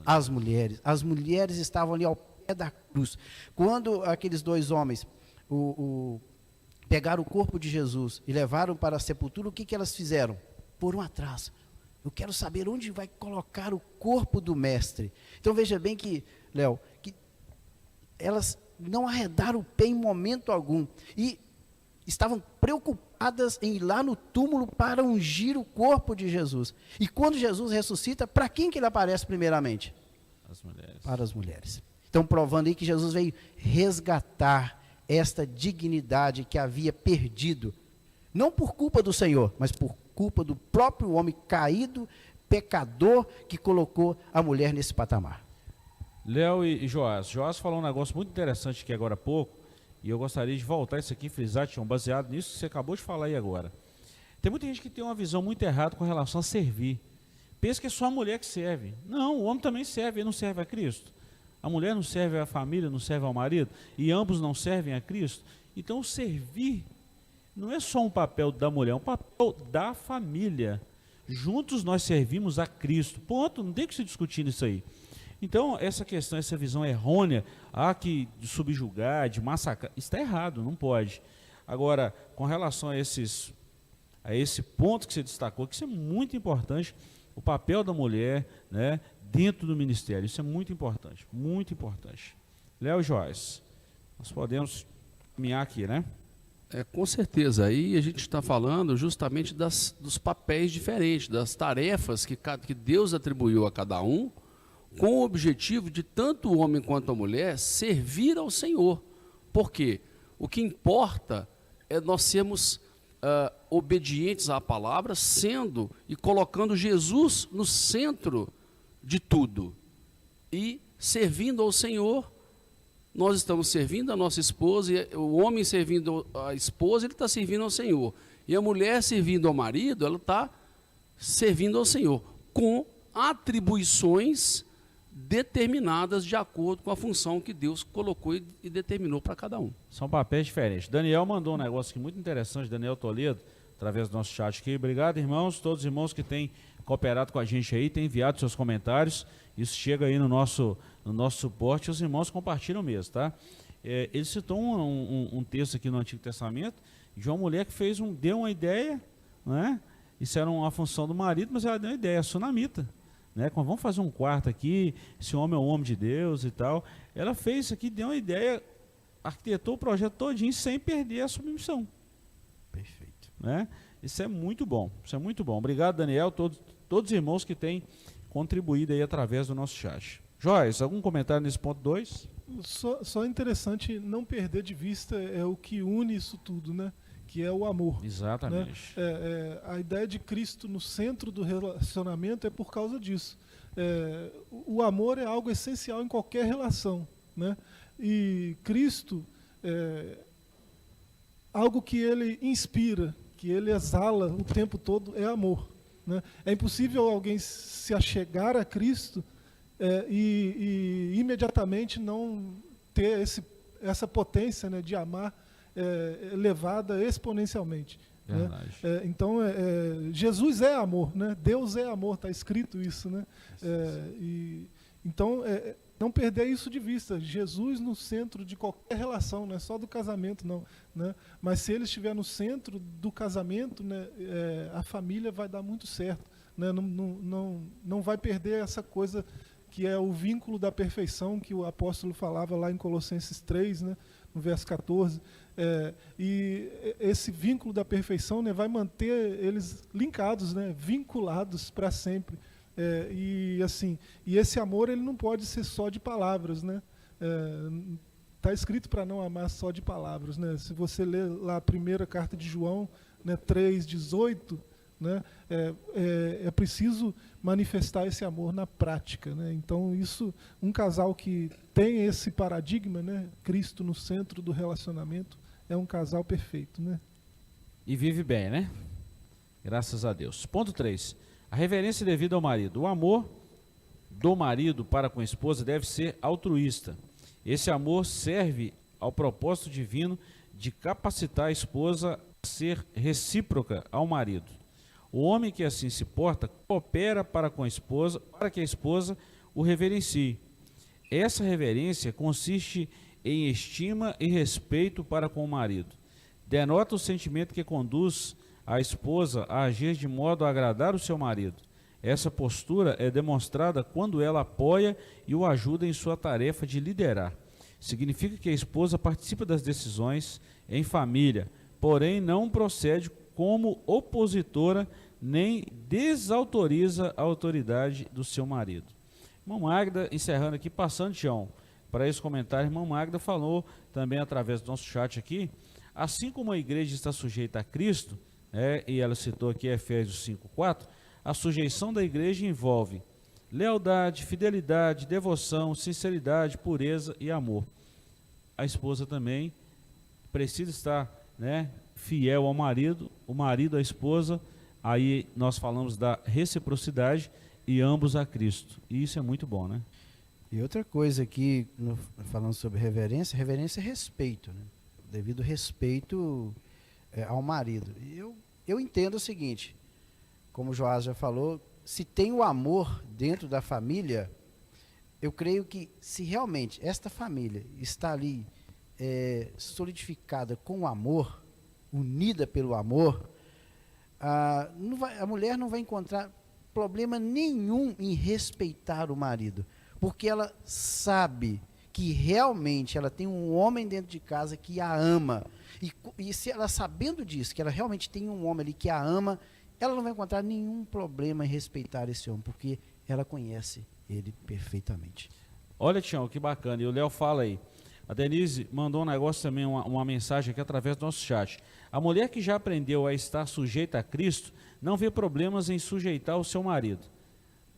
[SPEAKER 2] As mulheres. As mulheres estavam ali ao pé da cruz. Quando aqueles dois homens pegaram o corpo de Jesus e levaram para a sepultura, o que elas fizeram? Foram atrás. Eu quero saber onde vai colocar o corpo do mestre. Então veja bem que, Léo, que elas não arredaram o pé em momento algum. E estavam preocupadas preocupadas em ir lá no túmulo para ungir o corpo de Jesus. E quando Jesus ressuscita, para quem que ele aparece primeiramente?
[SPEAKER 1] As mulheres.
[SPEAKER 2] Para as mulheres. Então, provando aí que Jesus veio resgatar esta dignidade que havia perdido, não por culpa do Senhor, mas por culpa do próprio homem caído, pecador, que colocou a mulher nesse patamar.
[SPEAKER 1] Léo e Joás. Joás falou um negócio muito interessante aqui agora há pouco, e eu gostaria de voltar isso aqui, frisar, Tião, baseado nisso que você acabou de falar aí agora. Tem muita gente que tem uma visão muito errada com relação a servir. Pensa que é só a mulher que serve. Não, o homem também serve, ele não serve a Cristo. A mulher não serve à família, não serve ao marido, e ambos não servem a Cristo. Então, o servir não é só um papel da mulher, é um papel da família. Juntos nós servimos a Cristo. Ponto, não tem que se discutir isso aí. Então, essa questão, essa visão errônea, que de subjugar, de massacrar, está errado, não pode. Agora, com relação a esse ponto que você destacou, que isso é muito importante, o papel da mulher, né, dentro do ministério, isso é muito importante, muito importante. Léo e Joás, nós podemos caminhar aqui, né?
[SPEAKER 3] Com certeza, aí a gente está falando justamente dos papéis diferentes, das tarefas que Deus atribuiu a cada um, com o objetivo de tanto o homem quanto a mulher servir ao Senhor. Por quê? O que importa é nós sermos obedientes à palavra, sendo e colocando Jesus no centro de tudo. E servindo ao Senhor, nós estamos servindo a nossa esposa, e o homem servindo a esposa, ele está servindo ao Senhor. E a mulher servindo ao marido, ela está servindo ao Senhor, com atribuições determinadas de acordo com a função que Deus colocou e determinou para cada um.
[SPEAKER 1] São papéis diferentes. Daniel mandou um negócio aqui muito interessante, Daniel Toledo, através do nosso chat aqui. Obrigado, irmãos, todos os irmãos que têm cooperado com a gente aí, têm enviado seus comentários. Isso chega aí no nosso suporte e os irmãos compartilham mesmo, tá? Ele citou um texto aqui no Antigo Testamento de uma mulher que deu uma ideia, né? Isso era uma função do marido, mas ela deu uma ideia, a sunamita. Né? Vamos fazer um quarto aqui, esse homem é um homem de Deus e tal. Ela fez isso aqui, deu uma ideia, arquitetou o projeto todinho sem perder a submissão.
[SPEAKER 2] Perfeito.
[SPEAKER 1] Né? Isso é muito bom, isso é muito bom. Obrigado, Daniel, todos os irmãos que têm contribuído aí através do nosso chat. Joyce, algum comentário nesse ponto 2?
[SPEAKER 4] Só interessante não perder de vista o que une isso tudo, né? Que é o amor.
[SPEAKER 1] Exatamente.
[SPEAKER 4] Né? A ideia de Cristo no centro do relacionamento é por causa disso. O amor é algo essencial em qualquer relação. Né? E Cristo, algo que ele inspira, que ele exala o tempo todo, é amor. Né? É impossível alguém se achegar a Cristo e imediatamente não ter essa potência, né, de amar elevada exponencialmente. Né? Então, Jesus é amor, né? Deus é amor, está escrito isso. Né? Então, não perder isso de vista. Jesus no centro de qualquer relação, não é só do casamento, não. Né? Mas se ele estiver no centro do casamento, né, a família vai dar muito certo. Né? Não vai perder essa coisa que é o vínculo da perfeição que o apóstolo falava lá em Colossenses 3, né, no verso 14. E esse vínculo da perfeição, né, vai manter eles linkados, né, vinculados para sempre. E esse amor ele não pode ser só de palavras, né? Está escrito para não amar só de palavras, né? Se você ler lá a primeira carta de João, né, 3,18, né, é preciso manifestar esse amor na prática. Né? Então, um casal que tem esse paradigma, né, Cristo no centro do relacionamento, é um casal perfeito. Né?
[SPEAKER 1] E vive bem, né? Graças a Deus. Ponto 3. A reverência devida ao marido. O amor do marido para com a esposa deve ser altruísta. Esse amor serve ao propósito divino de capacitar a esposa a ser recíproca ao marido. O homem que assim se porta coopera para com a esposa, para que a esposa o reverencie. Essa reverência consiste em estima e respeito para com o marido. Denota o sentimento que conduz a esposa a agir de modo a agradar o seu marido. Essa postura é demonstrada quando ela apoia e o ajuda em sua tarefa de liderar. Significa que a esposa participa das decisões em família, porém não procede como opositora, nem desautoriza a autoridade do seu marido. Irmã Magda, encerrando aqui, passando, Tião, para esse comentário, irmã Magda falou também através do nosso chat aqui, assim como a igreja está sujeita a Cristo, e ela citou aqui Efésios 5:4, a sujeição da igreja envolve lealdade, fidelidade, devoção, sinceridade, pureza e amor. A esposa também precisa estar, fiel ao marido, o marido à esposa. Aí nós falamos da reciprocidade e ambos a Cristo. E isso é muito bom, né?
[SPEAKER 2] E outra coisa aqui, falando sobre reverência é respeito, né? Devido respeito ao marido. E eu entendo o seguinte, como o Joás já falou, se tem o amor dentro da família, eu creio que se realmente esta família está ali solidificada com o amor, unida pelo amor, a mulher não vai encontrar problema nenhum em respeitar o marido, porque ela sabe que realmente ela tem um homem dentro de casa que a ama, e se ela sabendo disso, que ela realmente tem um homem ali que a ama, ela não vai encontrar nenhum problema em respeitar esse homem, porque ela conhece ele perfeitamente.
[SPEAKER 1] Olha, Tião, que bacana, e o Léo fala aí, a Denise mandou um negócio também, uma mensagem aqui através do nosso chat. A mulher que já aprendeu a estar sujeita a Cristo não vê problemas em sujeitar o seu marido.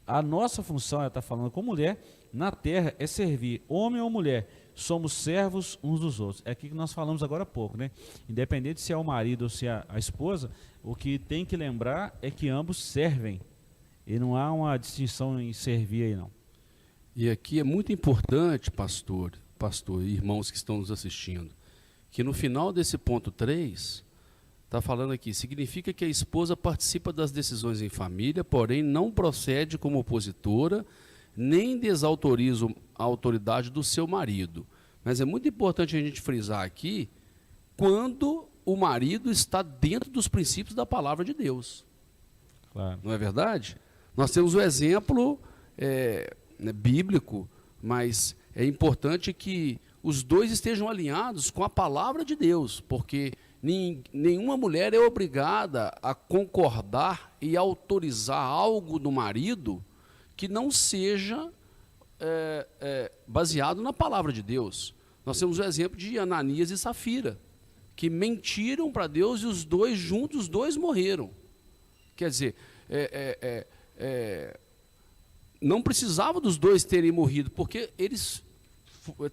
[SPEAKER 1] A nossa função, ela está falando com mulher, na terra é servir, homem ou mulher, somos servos uns dos outros. É aqui que nós falamos agora há pouco, né? Independente se é o marido ou se é a esposa, o que tem que lembrar é que ambos servem. E não há uma distinção em servir aí, não.
[SPEAKER 3] E aqui é muito importante, pastor e irmãos que estão nos assistindo, que no final desse ponto 3, está falando aqui, significa que a esposa participa das decisões em família, porém não procede como opositora, nem desautoriza a autoridade do seu marido. Mas é muito importante a gente frisar aqui, quando o marido está dentro dos princípios da palavra de Deus.
[SPEAKER 1] Claro.
[SPEAKER 3] Não é verdade? Nós temos o exemplo bíblico, mas é importante que os dois estejam alinhados com a palavra de Deus, porque nenhuma mulher é obrigada a concordar e autorizar algo do marido que não seja baseado na palavra de Deus. Nós temos o exemplo de Ananias e Safira, que mentiram para Deus e os dois juntos, os dois morreram. Quer dizer, não precisava dos dois terem morrido, porque eles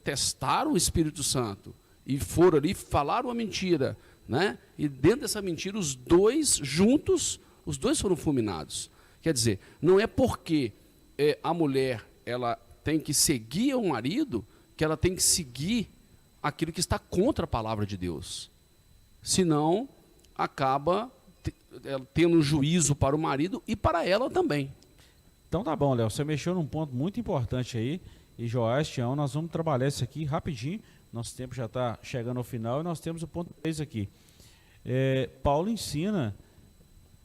[SPEAKER 3] testaram o Espírito Santo e foram ali, falaram a mentira, né? E dentro dessa mentira, os dois juntos, os dois foram fulminados. Quer dizer, não é porque a mulher ela tem que seguir o marido que ela tem que seguir aquilo que está contra a palavra de Deus. Senão, acaba tendo um juízo para o marido e para ela também.
[SPEAKER 1] Então tá bom, Léo, você mexeu num ponto muito importante aí, e Joás, Tião, nós vamos trabalhar isso aqui rapidinho, nosso tempo já está chegando ao final, e nós temos o ponto 3 aqui. Paulo ensina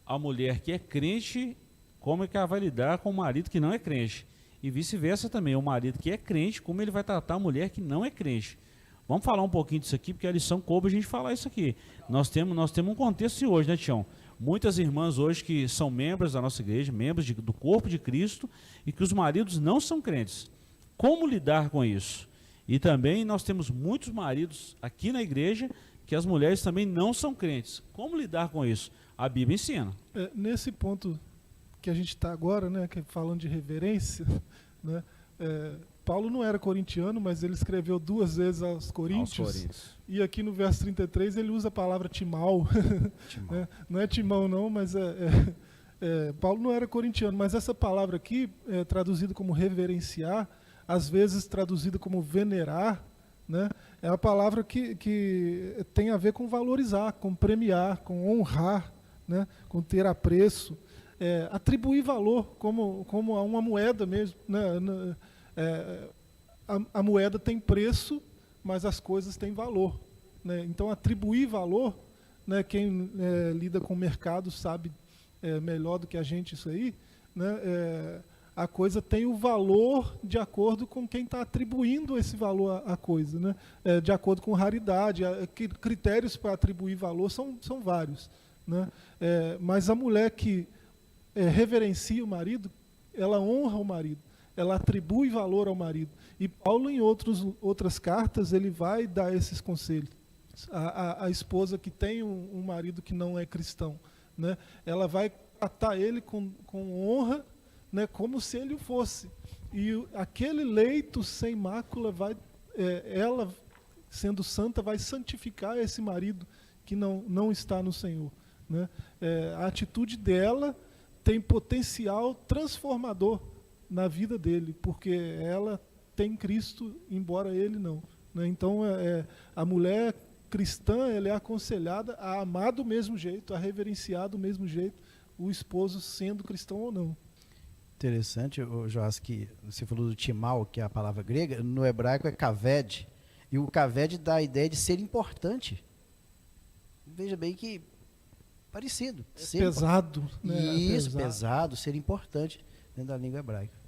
[SPEAKER 1] a mulher que é crente, como é que ela vai lidar com o marido que não é crente, e vice-versa também, o marido que é crente, como ele vai tratar a mulher que não é crente. Vamos falar um pouquinho disso aqui, porque a lição coube a gente falar isso aqui. Nós temos um contexto hoje, né, Tião? Muitas irmãs hoje que são membros da nossa igreja, membros do corpo de Cristo, e que os maridos não são crentes. Como lidar com isso? E também nós temos muitos maridos aqui na igreja que as mulheres também não são crentes. Como lidar com isso? A Bíblia ensina.
[SPEAKER 4] Nesse ponto que a gente está agora, né, falando de reverência, né, Paulo não era corintiano, mas ele escreveu 2 vezes aos Coríntios. E aqui no verso 33 ele usa a palavra timau. Né? Não é timão não, mas Paulo não era corintiano, mas essa palavra aqui, traduzida como reverenciar, às vezes traduzida como venerar, né? É uma palavra que tem a ver com valorizar, com premiar, com honrar, né? Com ter apreço, atribuir valor, como a uma moeda mesmo, né? A moeda tem preço, mas as coisas têm valor, né? Então, atribuir valor, né, quem lida com o mercado sabe melhor do que a gente isso aí, né? a coisa tem o valor de acordo com quem está atribuindo esse valor à coisa, né? De acordo com raridade. Critérios para atribuir valor são vários, né? Mas a mulher que reverencia o marido, ela honra o marido, ela atribui valor ao marido. E Paulo, em outras cartas, ele vai dar esses conselhos. A esposa que tem um marido que não é cristão, né? Ela vai tratar ele com honra, né, como se ele o fosse. E aquele leito sem mácula ela, sendo santa, vai santificar esse marido que não está no Senhor, né? A atitude dela tem potencial transformador na vida dele, porque ela tem Cristo, embora ele não, né? Então, a mulher cristã, ela é aconselhada a amar do mesmo jeito, a reverenciar do mesmo jeito, o esposo sendo cristão ou não.
[SPEAKER 2] Interessante, Joás, que você falou do timal, que é a palavra grega, no hebraico é kaved, e o kaved dá a ideia de ser importante. Veja bem que parecido.
[SPEAKER 4] Pesado. Né?
[SPEAKER 2] Isso, pesado, ser importante dentro da língua hebraica.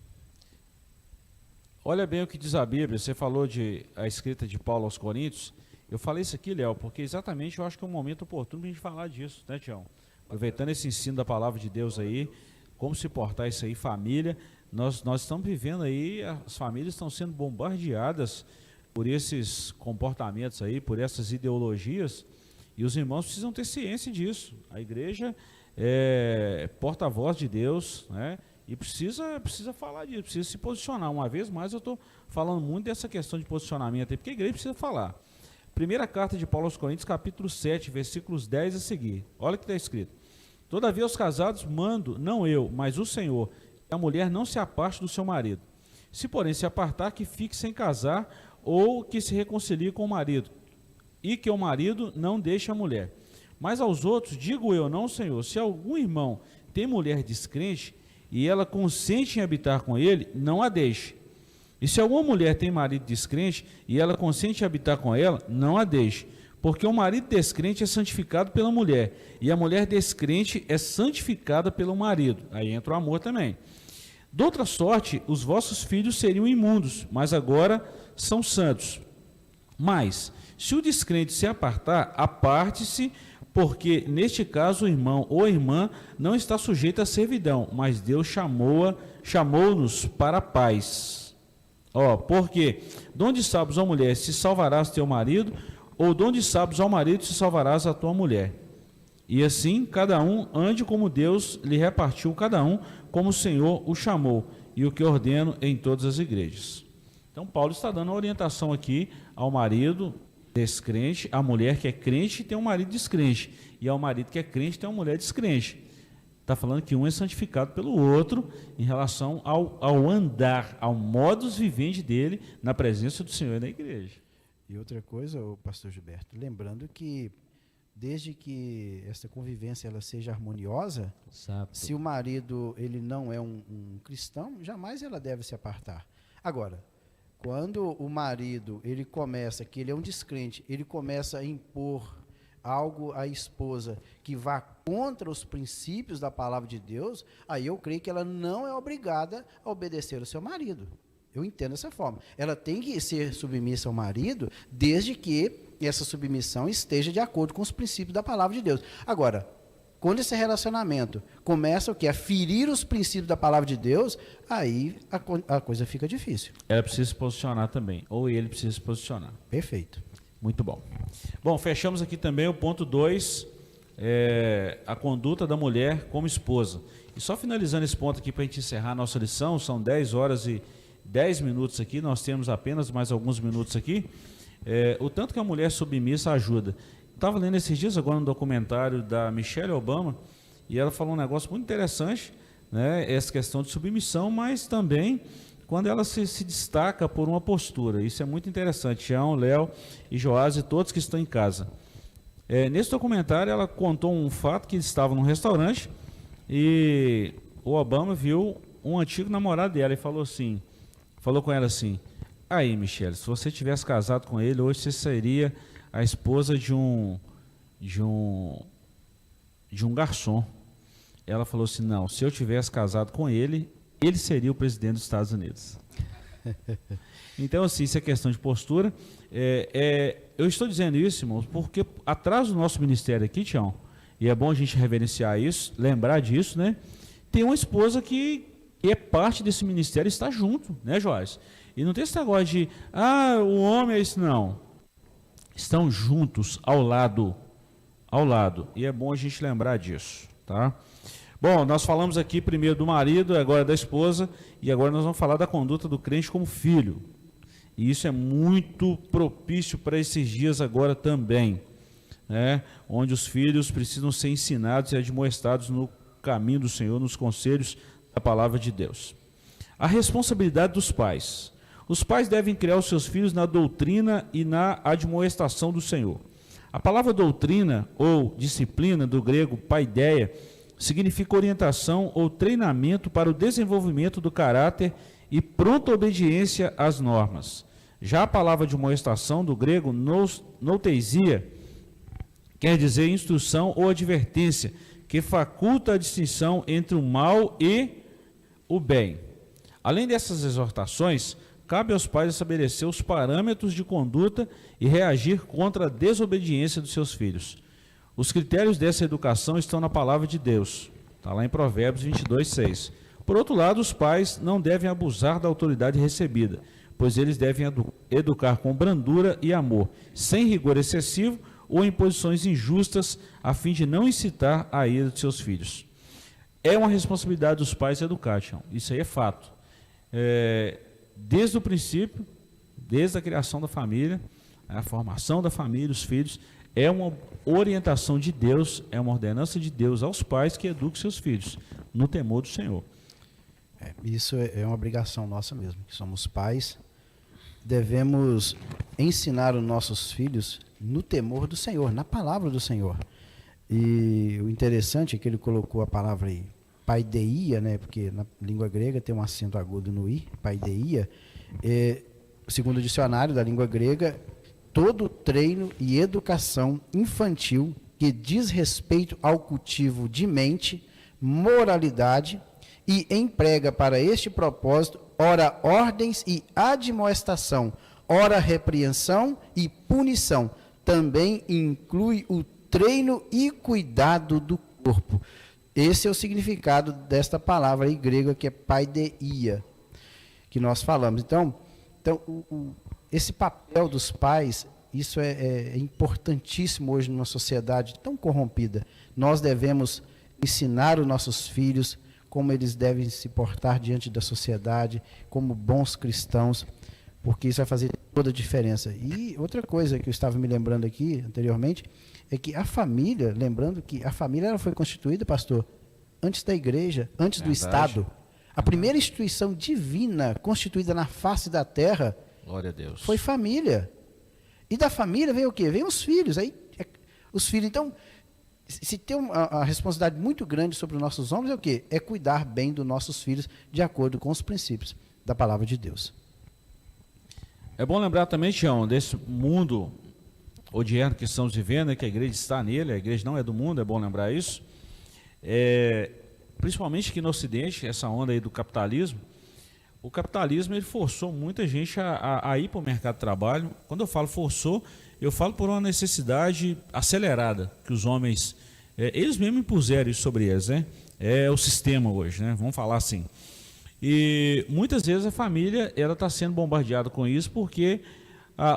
[SPEAKER 1] Olha bem o que diz a Bíblia. Você falou a escrita de Paulo aos Coríntios. Eu falei isso aqui, Léo, porque exatamente eu acho que é um momento oportuno para a gente falar disso, né, Tião? Aproveitando esse ensino da palavra de Deus aí, como se portar isso aí, família. Nós estamos vivendo aí, as famílias estão sendo bombardeadas por esses comportamentos aí, por essas ideologias, e os irmãos precisam ter ciência disso. A igreja é porta-voz de Deus, né? E precisa falar disso, precisa se posicionar. Uma vez mais eu estou falando muito dessa questão de posicionamento aí, porque a igreja precisa falar. Primeira carta de Paulo aos Coríntios, capítulo 7, versículos 10 a seguir. Olha o que está escrito. Todavia aos casados mando, não eu, mas o Senhor, que a mulher não se aparte do seu marido. Se porém se apartar, que fique sem casar, ou que se reconcilie com o marido, e que o marido não deixe a mulher. Mas aos outros, digo eu, não, Senhor, se algum irmão tem mulher descrente, e ela consente em habitar com ele, não a deixe. E se alguma mulher tem marido descrente, e ela consente em habitar com ela, não a deixe. Porque o marido descrente é santificado pela mulher, e a mulher descrente é santificada pelo marido. Aí entra o amor também. De outra sorte, os vossos filhos seriam imundos, mas agora são santos. Mas, se o descrente se apartar, aparte-se, porque neste caso o irmão ou a irmã não está sujeito à servidão, mas Deus chamou-nos para a paz. Porque, de onde sabes, ó mulher, se salvarás teu marido, ou de onde sabes, ó marido, se salvarás a tua mulher? E assim, cada um ande como Deus lhe repartiu, cada um como o Senhor o chamou, e o que ordeno em todas as igrejas. Então, Paulo está dando uma orientação aqui ao marido descrente, à mulher que é crente tem um marido descrente, e ao marido que é crente tem uma mulher descrente. Está falando que um é santificado pelo outro em relação ao andar, ao modus vivendi dele na presença do Senhor e da igreja.
[SPEAKER 2] E outra coisa, o pastor Gilberto, lembrando que desde que essa convivência ela seja harmoniosa,
[SPEAKER 5] Exato.
[SPEAKER 2] Se o marido ele não é um cristão, jamais ela deve se apartar. Agora, quando o marido ele começa, que ele é um descrente, ele começa a impor algo à esposa que vá contra os princípios da palavra de Deus, aí eu creio que ela não é obrigada a obedecer ao seu marido. Eu entendo dessa forma. Ela tem que ser submissa ao marido, desde que essa submissão esteja de acordo com os princípios da palavra de Deus. Agora, quando esse relacionamento começa a ferir os princípios da palavra de Deus, aí a coisa fica difícil.
[SPEAKER 1] Ela precisa se posicionar também, ou ele precisa se posicionar.
[SPEAKER 2] Perfeito.
[SPEAKER 1] Muito bom. Bom, fechamos aqui também o ponto 2, a conduta da mulher como esposa. E só finalizando esse ponto aqui para a gente encerrar a nossa lição, são 10 horas e 10 minutos aqui, nós temos apenas mais alguns minutos aqui. O tanto que a mulher submissa ajuda. Estava lendo esses dias agora um documentário da Michelle Obama, e ela falou um negócio muito interessante, né, essa questão de submissão, mas também quando ela se destaca por uma postura. Isso é muito interessante. João, Léo e Joás e todos que estão em casa. Nesse documentário ela contou um fato que estava num restaurante e o Obama viu um antigo namorado dela e falou com ela assim: aí, Michelle, se você tivesse casado com ele, hoje você seria a esposa de um garçom. Ela falou assim: não, se eu tivesse casado com ele, ele seria o presidente dos Estados Unidos. Então, assim, isso é questão de postura. Eu estou dizendo isso, irmãos, porque atrás do nosso ministério aqui, Tião, e é bom a gente reverenciar isso, lembrar disso, né? Tem uma esposa que é parte desse ministério e está junto, né, Joás? E não tem esse negócio de, o homem é isso, não. Estão juntos, ao lado. E é bom a gente lembrar disso, tá? Bom, nós falamos aqui primeiro do marido, agora da esposa, e agora nós vamos falar da conduta do crente como filho. E isso é muito propício para esses dias agora também, né? Onde os filhos precisam ser ensinados e admoestados no caminho do Senhor, nos conselhos da palavra de Deus. A responsabilidade dos pais. Os pais devem criar os seus filhos na doutrina e na admoestação do Senhor. A palavra doutrina ou disciplina, do grego paideia, significa orientação ou treinamento para o desenvolvimento do caráter e pronta obediência às normas. Já a palavra admoestação, do grego noutesia, quer dizer instrução ou advertência, que faculta a distinção entre o mal e o bem. Além dessas exortações, cabe aos pais estabelecer os parâmetros de conduta e reagir contra a desobediência dos seus filhos. Os critérios dessa educação estão na palavra de Deus, está lá em Provérbios 22:6. Por outro lado, os pais não devem abusar da autoridade recebida, pois eles devem educar com brandura e amor, sem rigor excessivo ou imposições injustas, a fim de não incitar a ira de seus filhos. É uma responsabilidade dos pais educar, Tião. Isso aí é fato. Desde o princípio, desde a criação da família, a formação da família, os filhos, é uma orientação de Deus, é uma ordenança de Deus aos pais que eduquem seus filhos no temor do Senhor.
[SPEAKER 2] Isso é uma obrigação nossa mesmo, que somos pais, devemos ensinar os nossos filhos no temor do Senhor, na palavra do Senhor. E o interessante é que ele colocou a palavra aí, paideia, né, porque na língua grega tem um acento agudo no i, paideia, segundo o dicionário da língua grega, todo treino e educação infantil que diz respeito ao cultivo de mente, moralidade e emprega para este propósito, ora ordens e admoestação, ora repreensão e punição. Também inclui o treino e cuidado do corpo. Esse é o significado desta palavra aí grega, que é paideia, que nós falamos. Então esse papel dos pais, isso é importantíssimo hoje numa sociedade tão corrompida. Nós devemos ensinar os nossos filhos como eles devem se portar diante da sociedade, como bons cristãos, porque isso vai fazer toda a diferença. E outra coisa que eu estava me lembrando aqui anteriormente, é que a família, lembrando que a família ela foi constituída, pastor, antes da igreja, antes do Estado. A primeira instituição divina constituída na face da terra,
[SPEAKER 1] glória a Deus, foi
[SPEAKER 2] família. E da família veio o quê? Veio os filhos. Aí, os filhos, então, se tem uma responsabilidade muito grande sobre os nossos ombros, é o quê? É cuidar bem dos nossos filhos de acordo com os princípios da palavra de Deus.
[SPEAKER 1] É bom lembrar também, Tião, desse mundo odiento que estamos vivendo, que a igreja está nele, a igreja não é do mundo, é bom lembrar isso. Principalmente que no Ocidente, essa onda aí do capitalismo, o capitalismo ele forçou muita gente a ir para o mercado de trabalho. Quando eu falo forçou, eu falo por uma necessidade acelerada, que os homens, eles mesmos impuseram isso sobre eles, né? É o sistema hoje, né? Vamos falar assim. E muitas vezes a família está sendo bombardeada com isso, porque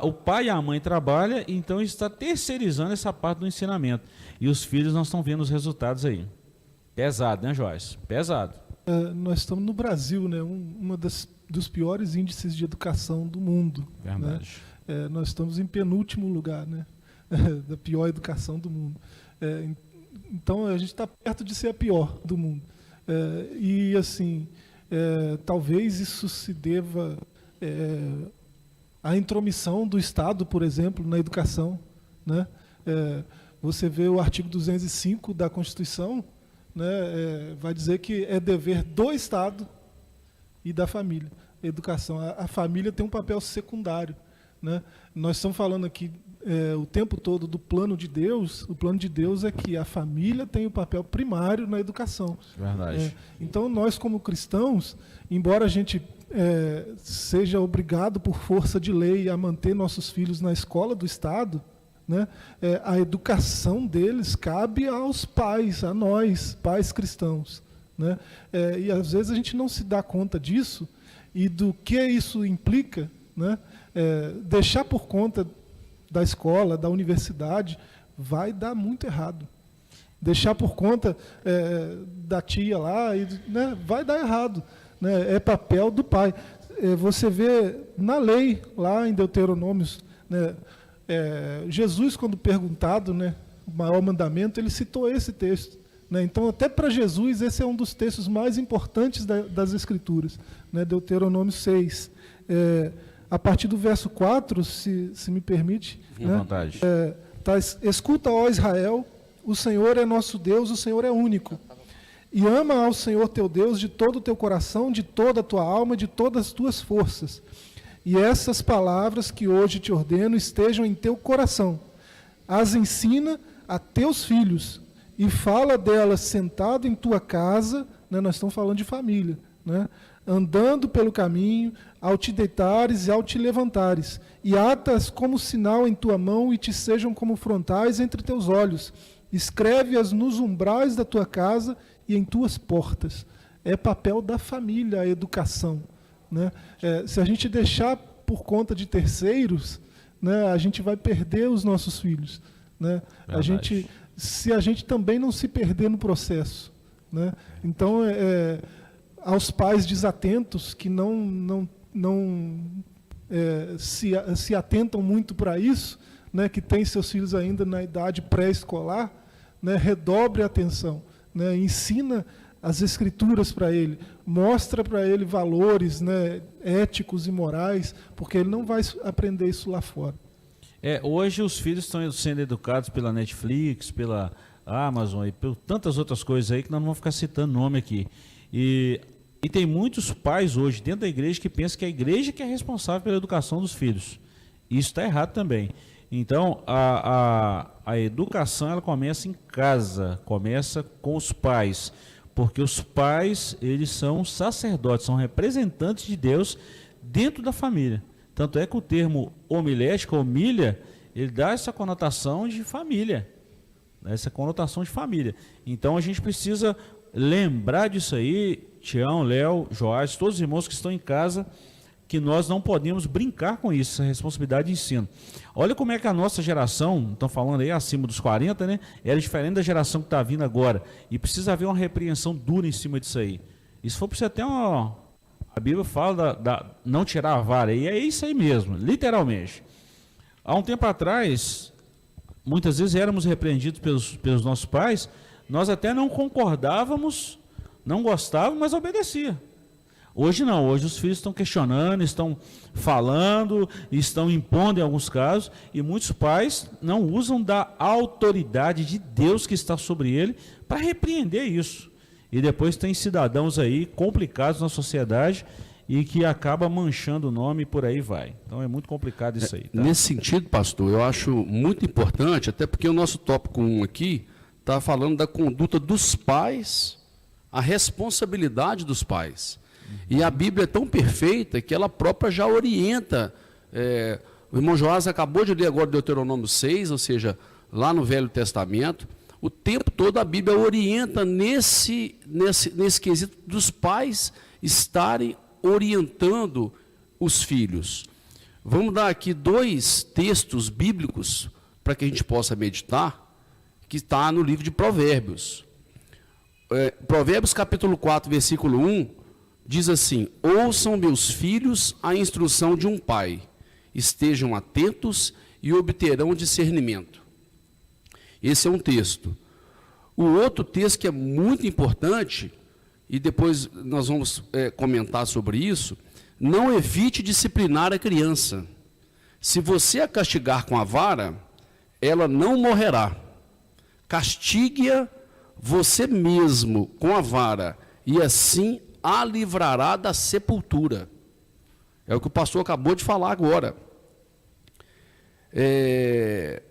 [SPEAKER 1] o pai e a mãe trabalham, então está terceirizando essa parte do ensinamento. E os filhos não estão vendo os resultados aí. Pesado, né, Joyce? Pesado.
[SPEAKER 4] Nós estamos no Brasil, né? Dos piores índices de educação do mundo.
[SPEAKER 1] Verdade.
[SPEAKER 4] Né? Nós estamos em penúltimo lugar, né? Da pior educação do mundo. Então a gente está perto de ser a pior do mundo. E assim, talvez isso se deva à intromissão do Estado, por exemplo, na educação, né? Você vê o artigo 205 da Constituição, né, vai dizer que é dever do Estado e da família. A educação, a família tem um papel secundário, né? Nós estamos falando aqui o tempo todo do plano de Deus, o plano de Deus é que a família tem o papel primário na educação.
[SPEAKER 1] Verdade.
[SPEAKER 4] Então, nós como cristãos, embora a gente seja obrigado por força de lei a manter nossos filhos na escola do Estado, né, a educação deles cabe aos pais, a nós, pais cristãos. Né? E às vezes a gente não se dá conta disso e do que isso implica, né? Deixar por conta da escola, da universidade, vai dar muito errado. Deixar por conta da tia lá, né, vai dar errado. Né? É papel do pai. Você vê na lei, lá em Deuteronômios, né, Jesus, quando perguntado, né, o maior mandamento, ele citou esse texto. Né? Então, até para Jesus, esse é um dos textos mais importantes das Escrituras. Né? Deuteronômio 6. A partir do verso 4, se me permite.
[SPEAKER 1] Fique à vontade.
[SPEAKER 4] Escuta, ó Israel, o Senhor é nosso Deus, o Senhor é único. E ama ao Senhor teu Deus de todo o teu coração, de toda a tua alma, de todas as tuas forças. E essas palavras que hoje te ordeno estejam em teu coração. As ensina a teus filhos e fala delas sentado em tua casa, né, nós estamos falando de família, né, andando pelo caminho, ao te deitares e ao te levantares, e atas como sinal em tua mão e te sejam como frontais entre teus olhos. Escreve-as nos umbrais da tua casa e em tuas portas. É papel da família a educação. Né? Se a gente deixar por conta de terceiros, né, a gente vai perder os nossos filhos. Né? Se a gente também não se perder no processo. Né? Então, aos pais desatentos que não se atentam muito para isso, né, que têm seus filhos ainda na idade pré-escolar, né, redobre a atenção, né, ensina as Escrituras para ele, mostra para ele valores, né, éticos e morais, porque ele não vai aprender isso lá fora.
[SPEAKER 1] Hoje os filhos estão sendo educados pela Netflix, pela Amazon e por tantas outras coisas aí que nós não vamos ficar citando nome aqui. E tem muitos pais hoje dentro da igreja que pensam que é a igreja que é responsável pela educação dos filhos. Isso está errado também. Então, a educação ela começa em casa, começa com os pais, porque os pais, eles são sacerdotes, são representantes de Deus dentro da família. Tanto é que o termo homilética, homilha, ele dá essa conotação de família, essa conotação de família. Então, a gente precisa lembrar disso aí, Tião, Léo, Joás, todos os irmãos que estão em casa, que nós não podemos brincar com isso, essa responsabilidade de ensino. Olha como é que a nossa geração, estão falando aí acima dos 40, né, era diferente da geração que está vindo agora, e precisa haver uma repreensão dura em cima disso aí. E se for para você até a Bíblia fala não tirar a vara, e é isso aí mesmo, literalmente. Há um tempo atrás, muitas vezes éramos repreendidos pelos nossos pais, nós até não concordávamos, não gostávamos, mas obedecia. Hoje não, hoje os filhos estão questionando, estão falando, estão impondo em alguns casos, e muitos pais não usam da autoridade de Deus que está sobre ele para repreender isso. E depois tem cidadãos aí complicados na sociedade e que acaba manchando o nome e por aí vai. Então é muito complicado isso aí. Tá?
[SPEAKER 3] Nesse sentido, pastor, eu acho muito importante, até porque o nosso tópico 1 aqui está falando da conduta dos pais, a responsabilidade dos pais. E a Bíblia é tão perfeita que ela própria já orienta. O irmão Joás acabou de ler agora Deuteronômio 6, ou seja, lá no Velho Testamento. O tempo todo a Bíblia orienta nesse quesito dos pais estarem orientando os filhos. Vamos dar aqui 2 textos bíblicos para que a gente possa meditar, que está no livro de Provérbios. Provérbios capítulo 4, versículo 1, diz assim: ouçam meus filhos a instrução de um pai, estejam atentos e obterão discernimento. Esse é um texto. O outro texto que é muito importante, e depois nós vamos comentar sobre isso, não evite disciplinar a criança. Se você a castigar com a vara, ela não morrerá. Castigue-a você mesmo com a vara, e assim a livrará da sepultura. É o que o pastor acabou de falar agora. E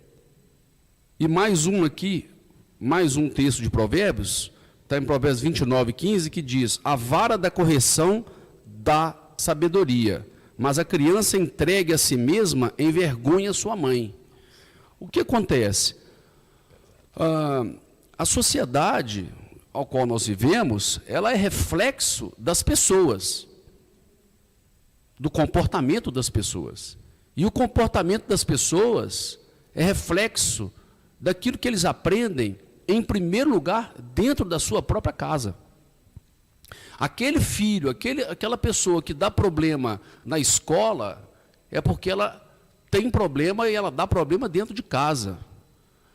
[SPEAKER 3] mais um aqui, mais um texto de Provérbios, está em Provérbios 29:15, que diz: a vara da correção dá sabedoria, mas a criança entregue a si mesma envergonha sua mãe. O que acontece? A sociedade ao qual nós vivemos, ela é reflexo das pessoas, do comportamento das pessoas. E o comportamento das pessoas é reflexo daquilo que eles aprendem, em primeiro lugar, dentro da sua própria casa. Aquele filho, aquela pessoa que dá problema na escola, é porque ela tem problema e ela dá problema dentro de casa.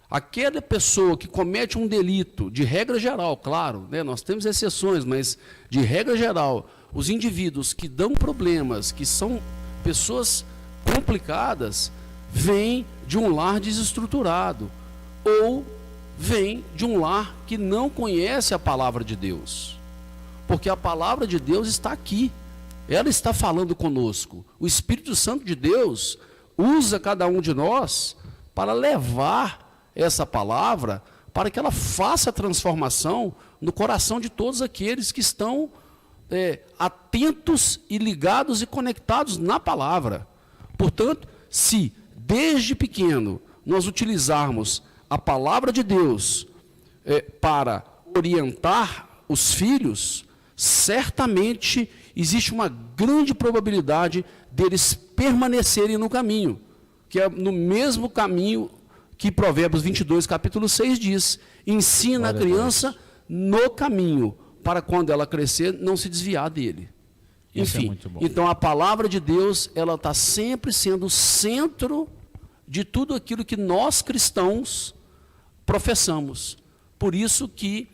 [SPEAKER 3] Aquela pessoa que comete um delito, de regra geral, claro, né, nós temos exceções, mas de regra geral, os indivíduos que dão problemas, que são pessoas complicadas, vêm de um lar desestruturado, ou vêm de um lar que não conhece a palavra de Deus. Porque a palavra de Deus está aqui, ela está falando conosco. O Espírito Santo de Deus usa cada um de nós para levar essa palavra, para que ela faça a transformação no coração de todos aqueles que estão atentos e ligados e conectados na palavra. Portanto, se desde pequeno nós utilizarmos a palavra de Deus para orientar os filhos, certamente existe uma grande probabilidade deles permanecerem no caminho, que é no mesmo caminho que Provérbios 22, capítulo 6 diz: ensina a criança no caminho, para quando ela crescer, não se desviar dele. Enfim, então a palavra de Deus, ela está sempre sendo o centro de tudo aquilo que nós cristãos professamos. Por isso que